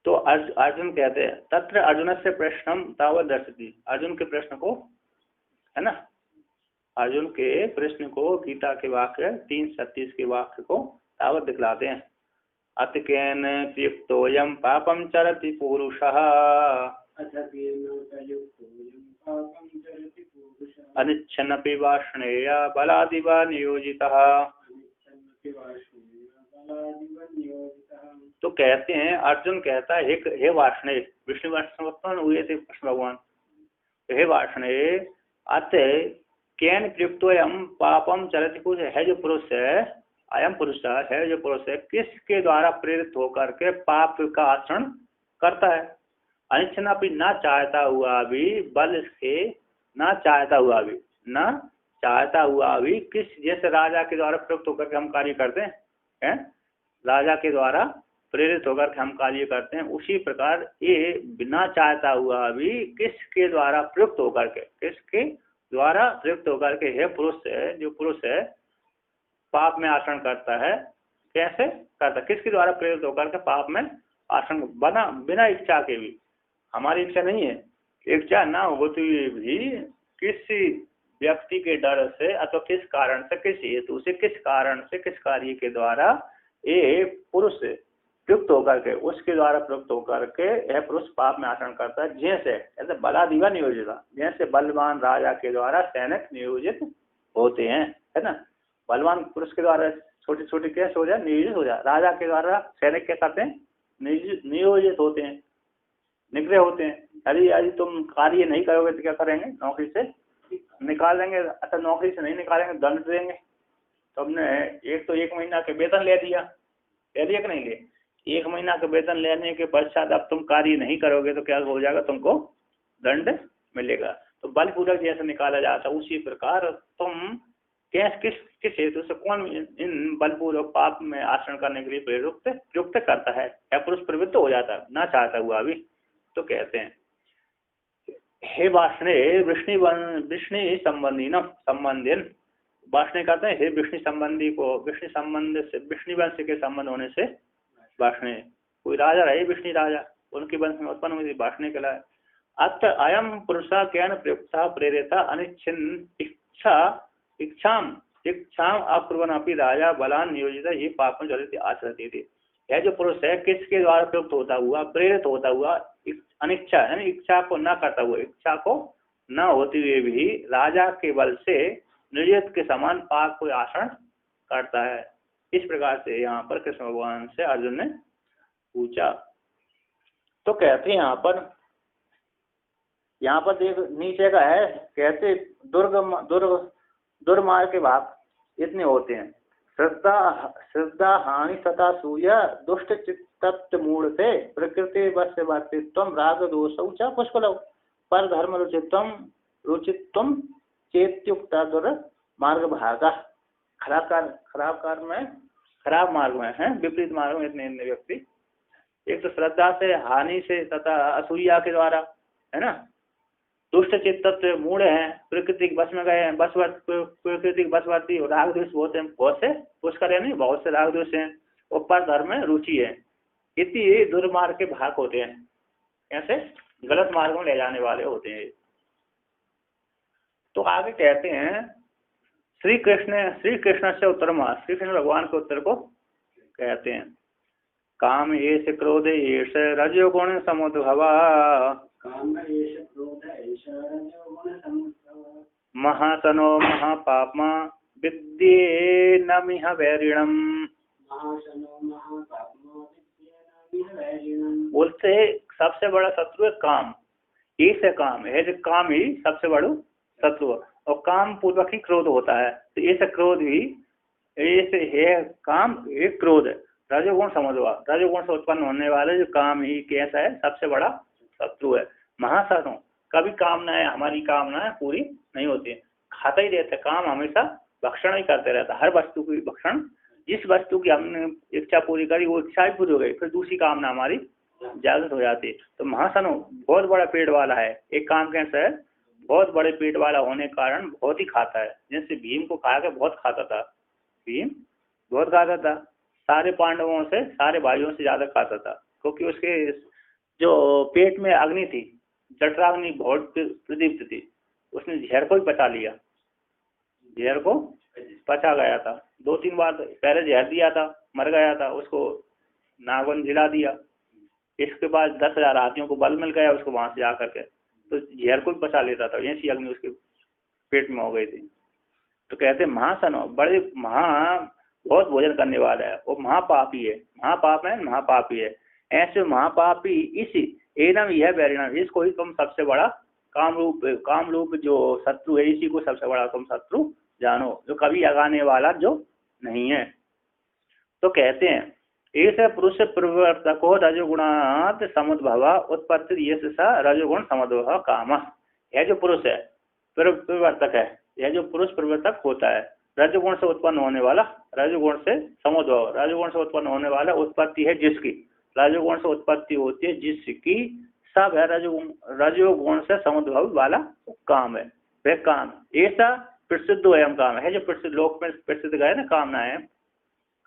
तो अर्जुन कहते हैं तत्र अर्जुन से प्रश्नम तावत दर्शति, अर्जुन के प्रश्न को, है ना, अर्जुन के प्रश्न को गीता के वाक्य 3:36 के वाक्य को तावत दिखलाते हैं। अतकेन प्रयुक्तोयम पापम चरति पुरुषः अनिच्छन्नपि वाष्णेय बलादिव नियोजितः। तो कहते हैं अर्जुन कहता है हे वाष्णेय, विष्णु वस्तुन हुए थे कृष्ण भगवान, हे वाष्णेय अत केन प्रयुक्तोयम पापम चरति पुरुष, है जो पुरुष है, अयम पुरुष है जो पुरुष है, किसके द्वारा प्रेरित होकर के पाप का आचरण करता है। अनिच्छना भी ना चाहता हुआ भी, बल से ना चाहता हुआ भी, ना चाहता हुआ भी, किस जैसे राजा के द्वारा प्रयुक्त होकर के हम कार्य करते हैं, राजा के द्वारा प्रेरित होकर के हम कार्य करते हैं, उसी प्रकार ये बिना चाहता हुआ भी किसके द्वारा प्रयुक्त होकर के, किसके द्वारा प्रयुक्त होकर के हे पुरुष है, जो पुरुष है पाप में आचरण करता है। कैसे करता, किसके द्वारा प्रेरित होकर के पाप में आचरण, बिना इच्छा के भी, हमारी इच्छा नहीं है, इच्छा ना होती भी किसी व्यक्ति के डर से अथवा किस कारण से, किस हेतु से, किस कारण से, किस कार्य के द्वारा ये पुरुष प्रयुक्त होकर के, उसके द्वारा प्रयुक्त होकर के यह पुरुष पाप में आचरण करता है। जैसे बलादिवा नियोजित, जैसे बलवान राजा के द्वारा सैनिक नियोजित होते हैं, है ना, बलवान पुरुष के द्वारा छोटे छोटे कैसे हो जाए, नियोजित हो जाए, राजा के द्वारा सैनिक क्या करते हैं, नियोजित होते हैं, निग्रह होते हैं। यदि तुम कार्य नहीं करोगे तो क्या करेंगे, नौकरी से निकाल देंगे। अच्छा, नौकरी से नहीं निकालेंगे दंड देंगे। तुमने एक महीना के वेतन ले दिया कि नहीं ले, 1 महीना का वेतन लेने के पश्चात अब तुम कार्य नहीं करोगे तो क्या हो जाएगा, तुमको दंड मिलेगा। तो बलपूर्वक जैसे निकाला जाता, उसी प्रकार तुम किस हेतु से, कौन इन बलपूर्वक पाप में आचरण करने के लिए प्रयुक्त करता है, या पुरुष प्रवृत्त हो जाता है ना चाहता हुआ भी। तो कहते हैं हे वाष्णे वृष्णि संबंधी न संबंधीन, वाष्णे कहते हैं हे विष्णु संबंधी को, विष्णु संबंध से, विष्णु वंश के संबंध होने से वाष्णे, कोई राजा रहे विष्णु राजा, उनके वंश में उत्पन्न हुई वाष्णे कहलाए। अत अयम पुरुषा ज्ञान प्रयुक्ता प्रेरिता अनिच्छिन्न इच्छाम अकुर्वन् अपि राजा बलान नियोजित ये पापम चरित आचरती थी। यह जो पुरुष है किसके द्वारा प्रयुक्त होता हुआ, प्रेरित होता हुआ, अनिच्छा यानी इच्छा को न करता हुआ, इच्छा को न होते हुए भी राजा के बल से निर्जित के समान पाक को आसन करता है। इस प्रकार से यहाँ पर कृष्ण भगवान से अर्जुन ने पूछा। तो कहते हैं यहाँ पर देख नीचे का है, कहते दुर्मार्ग के भाग इतने होते हैं। श्रद्धा हानि सता सूय दुष्ट चित्त मूढ़ से प्रकृति वश्य वर्तित्व राग दोष च पुष्कल पर धर्म रुचित्व चेत्युक्ता दुर्मार्ग भागा। खराब मार्ग में है, विपरीत मार्ग में इतने व्यक्ति। एक तो श्रद्धा से हानि से तथा असूया के द्वारा, है ना, दुष्ट चित्त मूढ़ हैं, प्रकृति बस में गए हैं, प्रकृति बसवर्ती, राग द्वेष बहुत से पुष्कर है नहीं, बहुत से राग द्वेष हैं, और पर धर्म में रुचि है। इतनी दुर्मार्ग के भाग होते हैं, ऐसे गलत मार्ग में ले जाने वाले होते हैं। तो आगे कहते हैं श्री कृष्ण से उत्तर में, श्री कृष्ण भगवान के उत्तर को कहते हैं, काम एष क्रोध एष रजोगुण समुद्भवा महासनो महापापमा विद्ये नमिह वैरिणम। बोलते सबसे बड़ा शत्रु है काम। इस काम है जो काम ही सबसे बड़ा शत्रु है, और काम पूर्वक ही क्रोध होता है। तो ये क्रोध ही ऐसे है, काम एक क्रोध है। रजोगुण समझवा, रजोगुण से उत्पन्न होने वाले जो काम ही कैसा है, सबसे बड़ा शत्रु है। महासनो, कभी कामनाएं हमारी कामनाएं पूरी नहीं होती, खाता ही रहता है, काम हमेशा भक्षण ही करते रहता है, हर वस्तु की भक्षण। जिस वस्तु की हमने इच्छा पूरी करी वो इच्छा ही पूरी हो गई, फिर दूसरी कामना हमारी जागृत हो जाती है। तो महासनो बहुत बड़ा पेट वाला है। एक काम कैसा है, बहुत बड़े पेट वाला होने के कारण बहुत ही खाता है। जैसे भीम को खा के बहुत खाता था, भीम बहुत खाता था, सारे पांडवों से, सारे भाइयों से ज्यादा खाता था, क्योंकि उसके जो पेट में अग्नि थी, जठराग्नि बहुत प्रदीप्त थी। उसने जहर को ही पचा लिया, जहर को पचा गया था। 2-3 बार पहले जहर दिया था, मर गया था, उसको नागवन जिला दिया। इसके बाद 10,000 हाथियों को बल मिल गया उसको वहां से जा करके, तो जहर को ही पचा लेता था, ऐसी अग्नि उसके पेट में हो गई थी। तो कहते महासनो, बड़े बहुत भोजन करने वाला है, वो महापापी है, महापाप है, महापापी है। ऐसे महापापी इसी एनम यह बैरिणम, इसको ही तुम सबसे बड़ा काम रूप जो शत्रु है, इसी को सबसे बड़ा तुम शत्रु जानो, जो कभी लगाने वाला जो नहीं है। तो कहते हैं ऐसे पुरुष प्रवर्तको रजोगुणात् समुद्भव उत्पत्ति यश सा रजोगुण समुद्भव काम। यह जो पुरुष है प्रवर्तक है, यह जो पुरुष प्रवर्तक होता है, रजोगुण से उत्पन्न होने वाला, रजोगुण से समुद्भव, रजोगुण से उत्पन्न होने वाला उत्पत्ति है जिसकी, रजोगुण से उत्पत्ति होती है जिसकी, सब है रजोगुण से समुद्भव वाला काम है, वह काम ऐसा प्रसिद्ध एवं काम है जो प्रसिद्ध लोक में प्रसिद्ध गए ना, कामना है,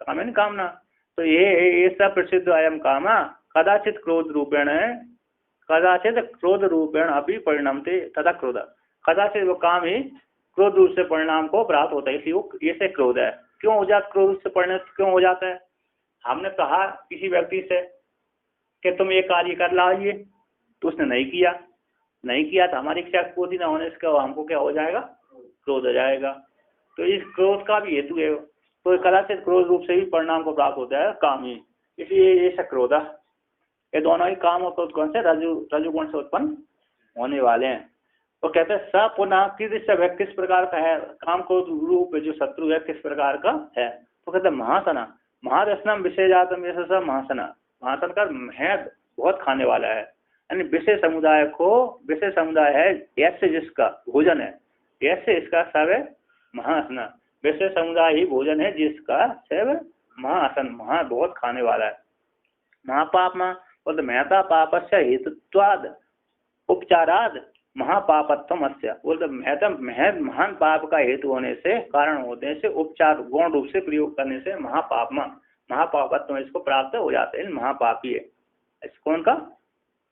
काम है ना कामना। तो ये ऐसा प्रसिद्ध अयम काम कदाचित क्रोध रूपेण अभी परिणमते तथा क्रोध, कदाचित वो काम ही क्रोध रूप से परिणाम को प्राप्त होता है, इसलिए वो ऐसे क्रोध है। क्यों हो जाता क्रोध से परिणत क्यों हो जाता है? हमने कहा किसी व्यक्ति से कि तुम ये कार्य कर लाइए, तो उसने नहीं किया तो हमारी इच्छा पूरी न होने से हमको क्या हो जाएगा, क्रोध हो जाएगा। तो इस क्रोध का भी हेतु है, तो कदाचित क्रोध रूप से भी परिणाम को प्राप्त होता है काम ही, इसलिए ये सब क्रोध, ये दोनों ही काम और क्रोध कौन से रजोगुण से उत्पन्न होने वाले हैं। तो कहते हैं स पुनः किस प्रकार का है, काम क्रोध रूप जो शत्रु है किस प्रकार का है। तो कहते हैं महासना, महारसनम विषय जातम ये सब महासना, महासन का महद बहुत खाने वाला है, यानी विषय समुदाय है ऐसे जिसका भोजन है, ऐसे इसका सब है महासना, विषय समुदाय ही भोजन है जिसका सब महासन, बहुत खाने वाला है। महापाप और महता पापस्य हेतुत्वाद उपचाराद महापापत्वम अस्य, बोलते महान पाप का हेतु होने से, कारण होने से, उपचार गौण रूप से प्रयोग करने से महापापत्व इसको प्राप्त हो जाते हैं, महापापी है। इस कौन का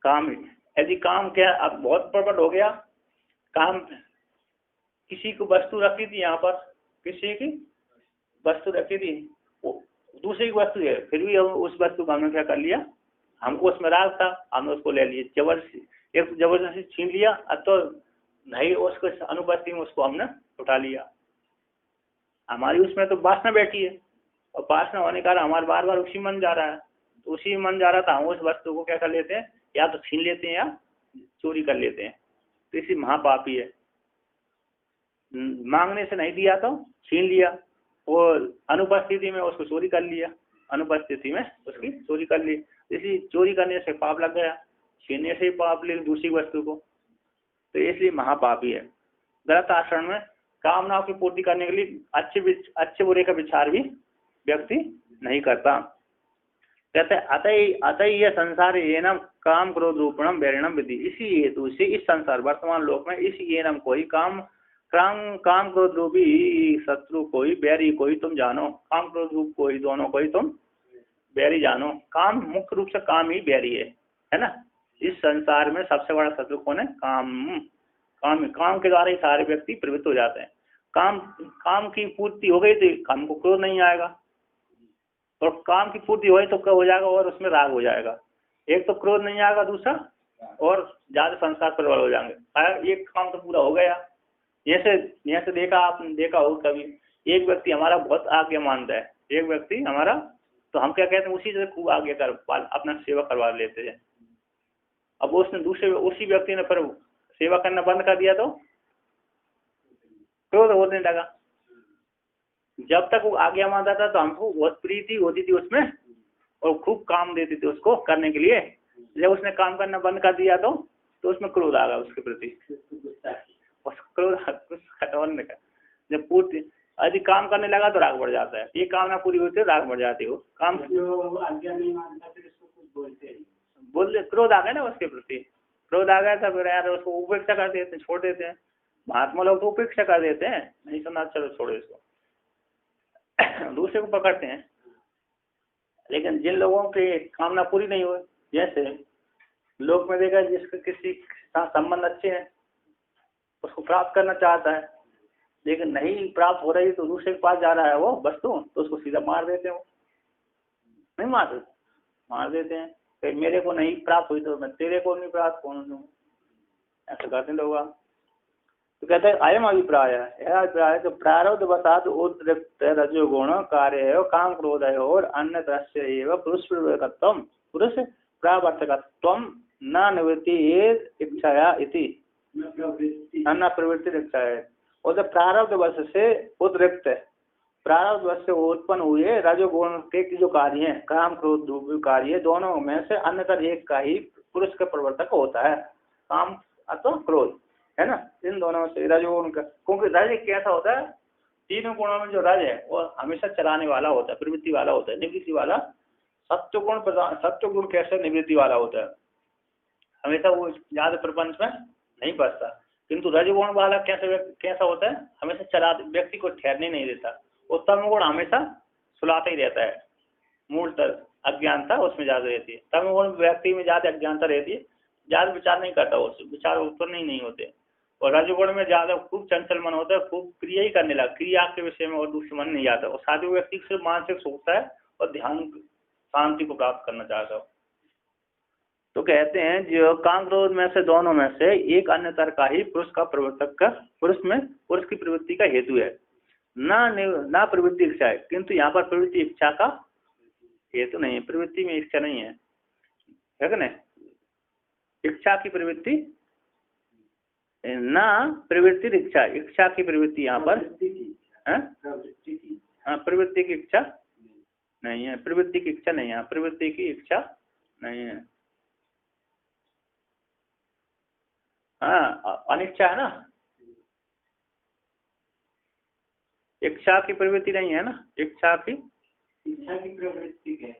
काम, यदि काम क्या अब बहुत प्रकट हो गया, काम किसी को वस्तु रखी थी, यहाँ पर किसी की वस्तु रखी थी, दूसरी की वस्तु है, फिर भी उस वस्तु को हमने क्या कर लिया, हमको उसमें राग था, हमने उसको ले लिया, जबरदस्ती छीन लिया। अब तो नहीं, उसको अनुपस्थिति में उसको हमने उठा लिया। हमारी उसमें तो वासना बैठी है, और वासना होने के कारण हमारा बार बार उसी मन जा रहा है। तो उसी मन जा रहा था, हम उस वस्तु को क्या कर लेते हैं, या तो छीन लेते हैं या चोरी कर लेते हैं। तो इसी महापापी है। मांगने से नहीं दिया तो छीन लिया, और अनुपस्थिति में उसको चोरी कर लिया, अनुपस्थिति में उसकी चोरी कर ली। इसी चोरी करने से पाप लग गया, छीनने से ही पाप ले दूसरी वस्तु को, तो इसलिए महापापी है। गलत आचरण में कामनाओं की पूर्ति करने के लिए अच्छे बुरे का विचार भी व्यक्ति नहीं करता। कहते अतः यह संसार ये नाम काम क्रोध रूपणम वैरिणम विधि। इसी हेतु से इस संसार वर्तमान लोक में इस ये नाम कोई काम क्रोध रूपी शत्रु कोई बैरी कोई तुम जानो। काम क्रोध रूप कोई दोनों कोई तुम बैरी जानो। काम मुख्य रूप से काम ही बैरी है ना। इस संसार में सबसे बड़ा शत्रु कौन है? काम के द्वारा ही सारे व्यक्ति प्रवृत्त हो जाते हैं। काम की पूर्ति हो गई तो काम को क्रोध नहीं आएगा, और काम की पूर्ति हो गई तो क्या हो जाएगा, और उसमें राग हो जाएगा। एक तो क्रोध नहीं आएगा, दूसरा और ज्यादा संस्कार प्रबल हो जाएंगे। एक काम तो पूरा हो गया। जैसे आपने देखा हो कभी, एक व्यक्ति हमारा बहुत आज्ञा मानता है, एक व्यक्ति हमारा, तो हम क्या कहते हैं, उसी से खूब आज्ञा कर अपना सेवा करवा लेते हैं। अब उसने उसी व्यक्ति ने फिर सेवा करना बंद कर दिया तो क्रोध होने लगा। जब तक वो आज्ञा मानता था तो हमको बहुत प्रीति होती थी उसमें, और खूब काम देते थे उसको करने के लिए। जब उसने काम करना बंद कर दिया तो उसमें क्रोध आ गया उसके प्रति। क्रोध जब पूर्ति यदि काम करने लगा तो राग बढ़ जाता है। ये कामना पूरी होती है, राग बढ़ जाती है। काम जो आज्ञा नहीं मानता फिर उसको कुछ बोलते क्रोध आ गया ना उसके प्रति, क्रोध आ गया था, फिर यार उसको उपेक्षा कर देते हैं, छोड़ देते हैं। महात्मा लोग तो उपेक्षा कर देते हैं, नहीं सुना चलो छोड़ो इसको, दूसरे को पकड़ते हैं। लेकिन जिन लोगों की कामना पूरी नहीं हुई, जैसे लोग में देखा जिसके किसी संबंध अच्छे हैं, उसको प्राप्त करना चाहता है, लेकिन नहीं प्राप्त हो रही तो दूसरे के पास जा रहा है वो वस्तु, तो उसको सीधा मार देते हैं। वो नहीं मार देते हैं, फिर मेरे को नहीं प्राप्त हुई तो मैं तेरे को नहीं प्राप्त कौन दूँ, ऐसा करते लोग। तो कहते हैं अयम अभिप्राय है तो प्रारब्ध वसात उद्रिक्त रजोगुण कार्य है काम क्रोध है और अन्य तरह पुरुष प्रवर्तकत्व पुरुष प्रावर्तकत्व न निवृत्ति इच्छाया इति न प्रवृत्ति इच्छा है। और जब प्रारब्ध वश से उद्रिक्त प्रारब्ध वश से उत्पन्न हुए रजोगुण के जो कार्य हैं, काम क्रोध कार्य, दोनों में से अन्यतर एक का ही पुरुष का प्रवर्तक होता है, काम अथवा क्रोध, है ना। इन दोनों से रजोगुण का, क्योंकि रज कैसा होता है, तीनों गुणों में जो रज है वो हमेशा चलाने वाला होता है, प्रवृत्ति वाला होता है, निवृत्ति वाला। सत्वगुण कैसे निवृत्ति वाला होता है, हमेशा वो ज्यादा प्रपंच में नहीं बसता। किंतु रजगुण वाला कैसा होता है, हमेशा चला, व्यक्ति को ठहरने नहीं देता। और तमगुण हमेशा सुलाता ही रहता है, मूल अज्ञानता उसमें ज्यादा रहती है। तमगुण व्यक्ति में ज्यादा अज्ञानता रहती है, ज्यादा विचार नहीं करता, उससे विचार उत्पन्न ही नहीं होते। और रजगुण में ज्यादा खूब चंचल मन होता है, खूब क्रिया ही करने लगा, क्रिया के विषय में और दूसरे मन नहीं आता। और साथ ही व्यक्ति सिर्फ मानसिक सोचता है और ध्यान शांति को प्राप्त करना चाहता है। तो कहते हैं जो काम क्रोध में से दोनों में से एक अन्यतर का ही पुरुष का प्रवर्तक का, पुरुष की प्रवृत्ति का हेतु है, ना प्रवृत्ति इच्छा है। किंतु यहाँ पर प्रवृत्ति इच्छा का हेतु नहीं है, प्रवृत्ति में इच्छा नहीं है कि नहीं। इच्छा की प्रवृत्ति ना प्रवृत्ति इच्छा, इच्छा की प्रवृत्ति यहाँ पर प्रवृत्ति की इच्छा नहीं है, प्रवृत्ति की इच्छा नहीं है, प्रवृत्ति की इच्छा नहीं है। हाँ, अनिच्छा है ना, इच्छा की प्रवृत्ति नहीं है ना, इच्छा की प्रवृत्ति है,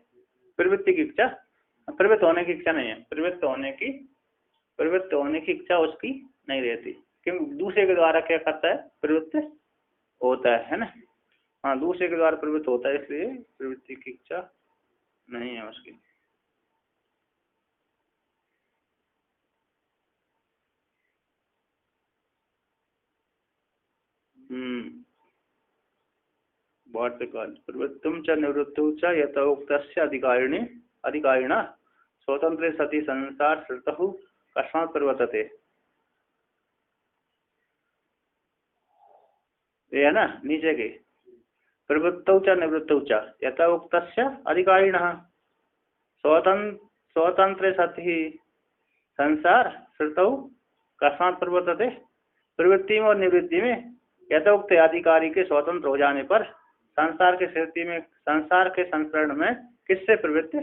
प्रवृत्ति की इच्छा, प्रवृत्त होने की इच्छा नहीं है, प्रवृत्त होने की इच्छा उसकी नहीं रहती, क्योंकि दूसरे के द्वारा क्या करता है, प्रवृत्त होता है ना। हाँ, दूसरे के द्वारा प्रवृत्त होता है, इसलिए प्रवृत्ति की इच्छा नहीं है उसकी। प्रवृत्तम च निवृत्तौ च यथोक्तस्य अधिकारिणा स्वतंत्र सती संसार श्रुतौ कस्मात् प्रवर्तते। ये है ना नीचे के, प्रवृत्तौ च निवृत्तौ च यथा उक्तस्य अधिकारिणः स्वतंत्र सति संसार श्रुतौ कस्मात् प्रवर्तते, प्रवृत्ति में और निवृत्ति में यथोक्त अधिकारी के स्वतंत्र हो जाने पर संसार के स्थिति में, संसार के संस्करण में किससे प्रवृत्त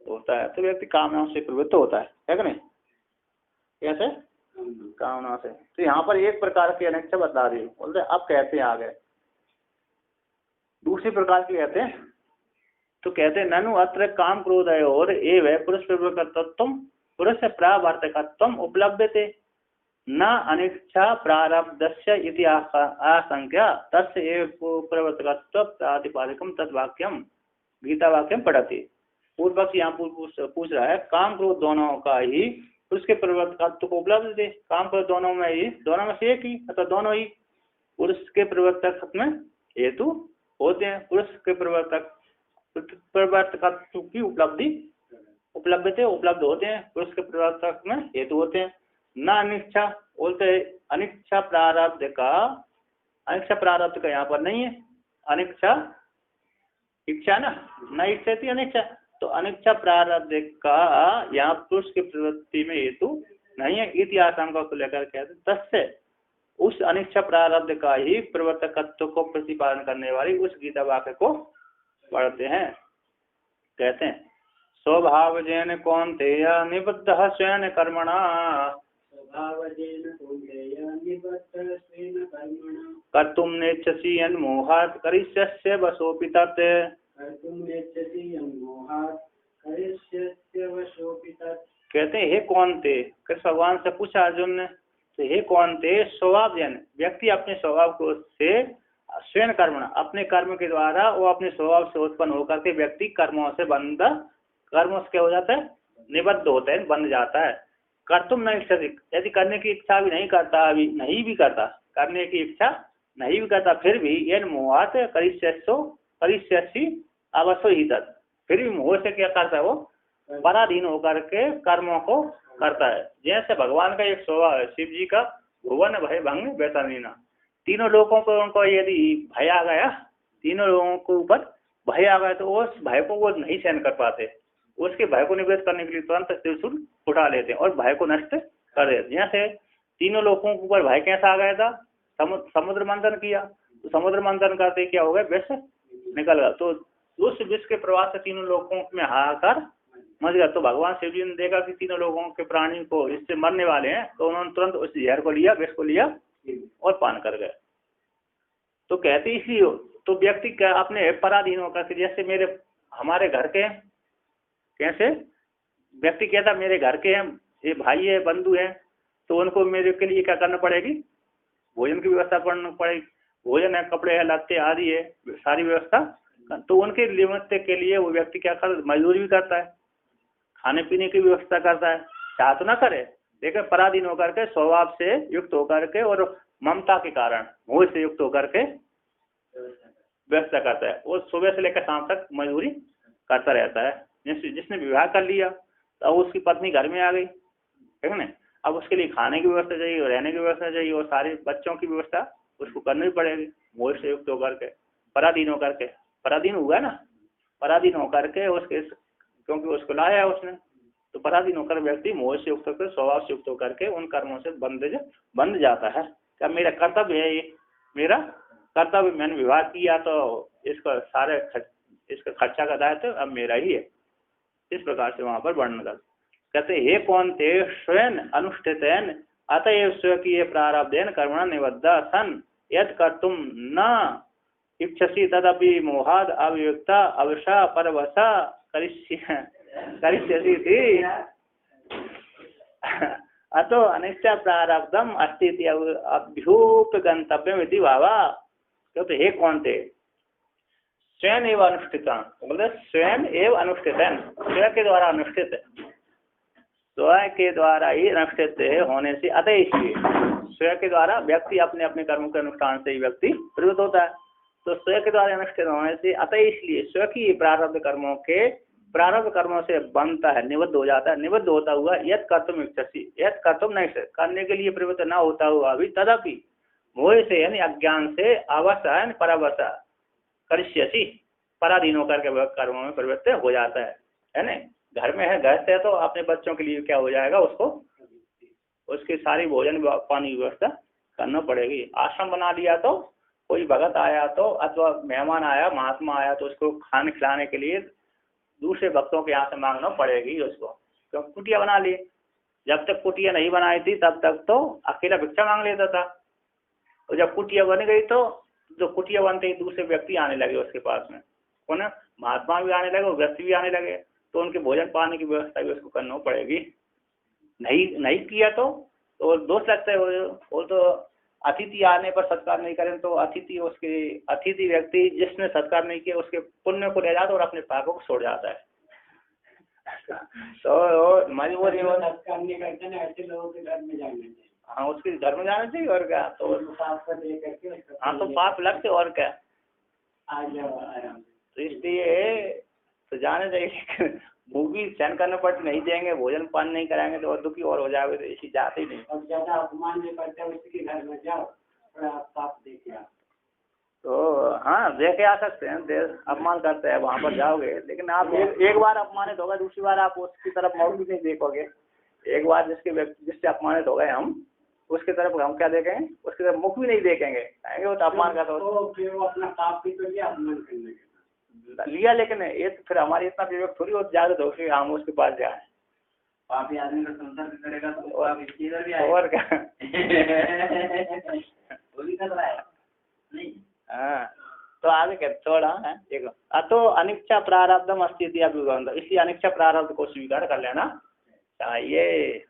होता है? तो व्यक्ति कामनाओं से प्रवृत्त होता है कि नहीं? कैसे? कामना से। तो यहाँ पर एक प्रकार की अनिच्छा बता रही, बोलते अब कहते हैं आगे दूसरी प्रकार की कहते हैं, तो कहते हैं ननु अत्र काम क्रोध है और एव पुरुष प्रवृत्तत्व पुरुष प्रावर्तकत्व उपलभ्यते न अनिच्छा प्रारब्धस्य इति आशंका तस्य एव प्रवर्तकत्व प्रातिपादिकम तद्वाक्यम गीता वाक्यम पढ़ती। पूर्व पक्ष यहाँ पूछ रहा है काम क्रोध दोनों का ही उसके प्रवर्तकत्व को उपलब्ध दे, काम क्रोध दोनों में ही, दोनों में से एक ही अथवा दोनों ही पुरुष के प्रवर्तक में हेतु होते हैं, पुरुष के प्रवर्तकत्व की उपलब्ध होते हैं, पुरुष के प्रवर्तक में हेतु होते हैं। न अनिच्छा बोलते अनिच्छा प्रारब्ध का यहाँ पर नहीं है, अनिच्छा इच्छा ना, न इच्छा थी अनिच्छा, तो अनिच्छा प्रारब्ध का यहाँ पुरुष की प्रवृत्ति में हेतु नहीं है। इति आशंका को लेकर कहते तस्य उस अनिच्छा प्रारब्ध का ही प्रवर्तकत्व को प्रतिपादन करने वाली उस गीता वाक्य को पढ़ते हैं। कहते हैं स्वभावजेन कौन्तेय निबद्धः स्वेन कर्मणा कर्तुं नेच्छसि यन्मोहात् करिष्यस्य वशोऽपि तत्। कहते हैं हे कौन थे, कृष्ण भगवान से पूछा अर्जुन ने, तो हे कौन थे स्वभाव जन व्यक्ति अपने स्वभाव को से स्वयं कर्म अपने कर्म के द्वारा वो अपने स्वभाव से उत्पन्न होकर के व्यक्ति कर्मों से क्या हो जाता है, निबद्ध होता है, बंध जाता है। कर्तुम नहीं इच्छा, यदि करने की इच्छा भी नहीं करता, अभी नहीं भी करता, करने की इच्छा नहीं भी करता, फिर भी यन मोहात करिष्यसि अवश्य ही तत्, फिर भी मोह से क्या करता है, वो पराधीन होकर के कर्मों को करता है। जैसे भगवान का एक स्वभाव है, शिव जी का भुवन भय भंग वैतरणीना, तीनों लोगों को उनको यदि भय आ गया, तीनों लोगों के ऊपर भय आ गया, तो उस भय को वो नहीं सहन कर पाते, उसके भय को निवृत्त करने के लिए तुरंत त्रिशूल उठा लेते हैं और भय को नष्ट कर देते। जैसे तीनों लोगों के ऊपर भय कैसा आ गया था, समुद्र मंथन किया, तो समुद्र मंथन करते क्या हो गया, विष निकल गया, तो उस विष के प्रवाह से तीनों लोगों में हाहाकार मच गया। तो भगवान शिव जी ने देखा कि तीनों लोगों के प्राणी को इससे मरने वाले हैं, तो उन्होंने तुरंत उस जहर को लिया, विष को लिया और पान कर गए। तो कहते इसलिए तो व्यक्ति क्या अपने पराधीन होकर के, जैसे हमारे घर के कैसे व्यक्ति कहता मेरे घर के हैं, ये भाई है, बंधु है, तो उनको मेरे के लिए क्या करना पड़ेगी, भोजन की व्यवस्था करनी पड़ेगी, भोजन है, कपड़े है, लत्ते आदि है, सारी व्यवस्था, तो उनके निमित्त के लिए वो व्यक्ति क्या कर मजदूरी भी करता है, खाने पीने की व्यवस्था करता है, चाह तो ना करे, लेकिन पराधीन होकर के स्वभाव से युक्त होकर के और ममता के कारण मोह से युक्त होकर के व्यवस्था करता है। वो सुबह से लेकर शाम तक मजदूरी करता रहता है। जिसने विवाह कर लिया तो उसकी पत्नी घर में आ गई, ठीक है ना, अब उसके लिए खाने की व्यवस्था चाहिए, रहने की व्यवस्था चाहिए और सारे बच्चों की व्यवस्था उसको करनी पड़ेगी। मोह से युक्त होकर के पराधीन होकर के, पराधीन हुआ ना, पराधीन होकर के उसके, क्योंकि उसको लाया उसने, तो पराधीन होकर व्यक्ति मोह से युक्त होकर स्वभाव से युक्त होकर के उन कर्मों से बंध जाता है। क्या मेरा कर्तव्य है, ये मेरा कर्तव्य, मैंने विवाह किया तो इसका इसका खर्चा का दायित्व अब मेरा ही है। इस प्रकार से वहां पर वर्णन कर कहते हे कौन ते स्वयं अनुष्ठितेन अतएव स्वकीय प्रारब्धेन कर्मणा निबद्ध सन यद कर्तुम न इच्छसि तदपि मोहाद अवियुक्ता अवशा परवशा करिष्यसि थी अतो अनिष्टा प्रारब्धम अस्ति इति अभ्युपगंतव्यम इति भावा। कहते हे कौन थे स्वयं एवं अनुष्ठिता, बोले स्वयं एवं अनुष्ठितन, स्वयं के द्वारा अनुष्ठित, स्वयं के द्वारा ही अनुष्ठित होने से अतः इसलिए स्वयं के द्वारा व्यक्ति अपने अपने कर्मों के अनुष्ठान से ही व्यक्ति प्रवृत्त होता है। तो स्वयं के द्वारा अनुष्ठित होने से अतः इसलिए स्वयं की प्रारब्ध कर्मों से बनता है, निबद्ध हो जाता है। निबद्ध होता हुआ यद कर्तुम इच्छसि, यद कर्तुम नहीं करने के लिए प्रवृत्त न होता हुआ भी तदपि मोह से यानी अज्ञान से अवसा यानी परावसा करिष्यसि पराधीन होकर के कर्मों में प्रवृत्त हो जाता है ना। घर में है, घर से तो अपने बच्चों के लिए क्या हो जाएगा, उसको उसकी सारी भोजन पानी की व्यवस्था करना पड़ेगी। आश्रम बना लिया तो कोई भगत आया तो अथवा मेहमान आया, महात्मा आया तो उसको खाने खिलाने के लिए दूसरे भक्तों के यहाँ से मांगना पड़ेगी उसको। क्यों कुटिया बना ली, जब तक कुटिया नहीं बनाई थी तब तक तो अकेला भिक्षा मांग लेता था, और जब कुटिया बन गई तो जो कुटिया बनते ही दूसरे व्यक्ति आने लगे उसके पास में, कौन है, महात्मा भी आने लगे, व्यक्ति भी आने लगे, तो उनके भोजन पानी की व्यवस्था भी उसको करना पड़ेगी। नहीं नहीं किया तो दोष लगता है। वो तो अतिथि आने पर सत्कार नहीं करें तो अतिथि व्यक्ति जिसने सत्कार नहीं किया उसके पुण्य को ले जाता और अपने पापों को छोड़ जाता है। तो मजबूरी सत्कार नहीं करते ना, ऐसे लोगों के घर में जाना चाहिए। हाँ, उसके घर में जाना चाहिए और क्या, तो हाँ तो पाप लगते और क्या, आ जाओ आराम से। तो इसलिए तो जाने चाहिए। मूवी सहन करने पर नहीं देंगे, भोजन पान नहीं कराएंगे तो और दुखी और हो जाओगे, तो इसी जाते ही नहीं। और ज्यादा अपमान नहीं करते उसी के घर में जाओ और आप पाप देखे आओ। तो हाँ देखे आ सकते हैं, देश अपमान करते हैं वहाँ पर जाओगे, लेकिन आप एक बार अपमानित हो गए, दूसरी बार आप उसकी तरफ मुड़ भी नहीं देखोगे। एक बार जिससे अपमानित हो गए हम, उसकी तरफ हम क्या देखेंगे, उसकी तरफ मुख भी नहीं देखेंगे, कहेंगे वो तो अपमान करता तो फिर वो अपना पाप भी कर लिया, अपमान करने लिया, लेकिन ये तो फिर हमारी इतना विवेक थोड़ी हो जागृत हो कि हम उसके पास जाए। पापी आदमी का संसार भी करेगा तो और इधर भी और क्या वो भी कर रहा है नहीं। हाँ, तो आगे क्या थोड़ा है देखो, तो अनिच्छा प्रारब्धम अस्थिति अभिवंध, इसी अनिच्छा प्रारब्ध को स्वीकार कर लेना चाहिए।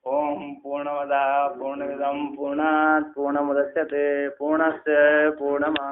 ओम पूर्णमदः पूर्णमिदं पूर्णात् पूर्णमुदच्यते पूर्णस्य पूर्णमादाय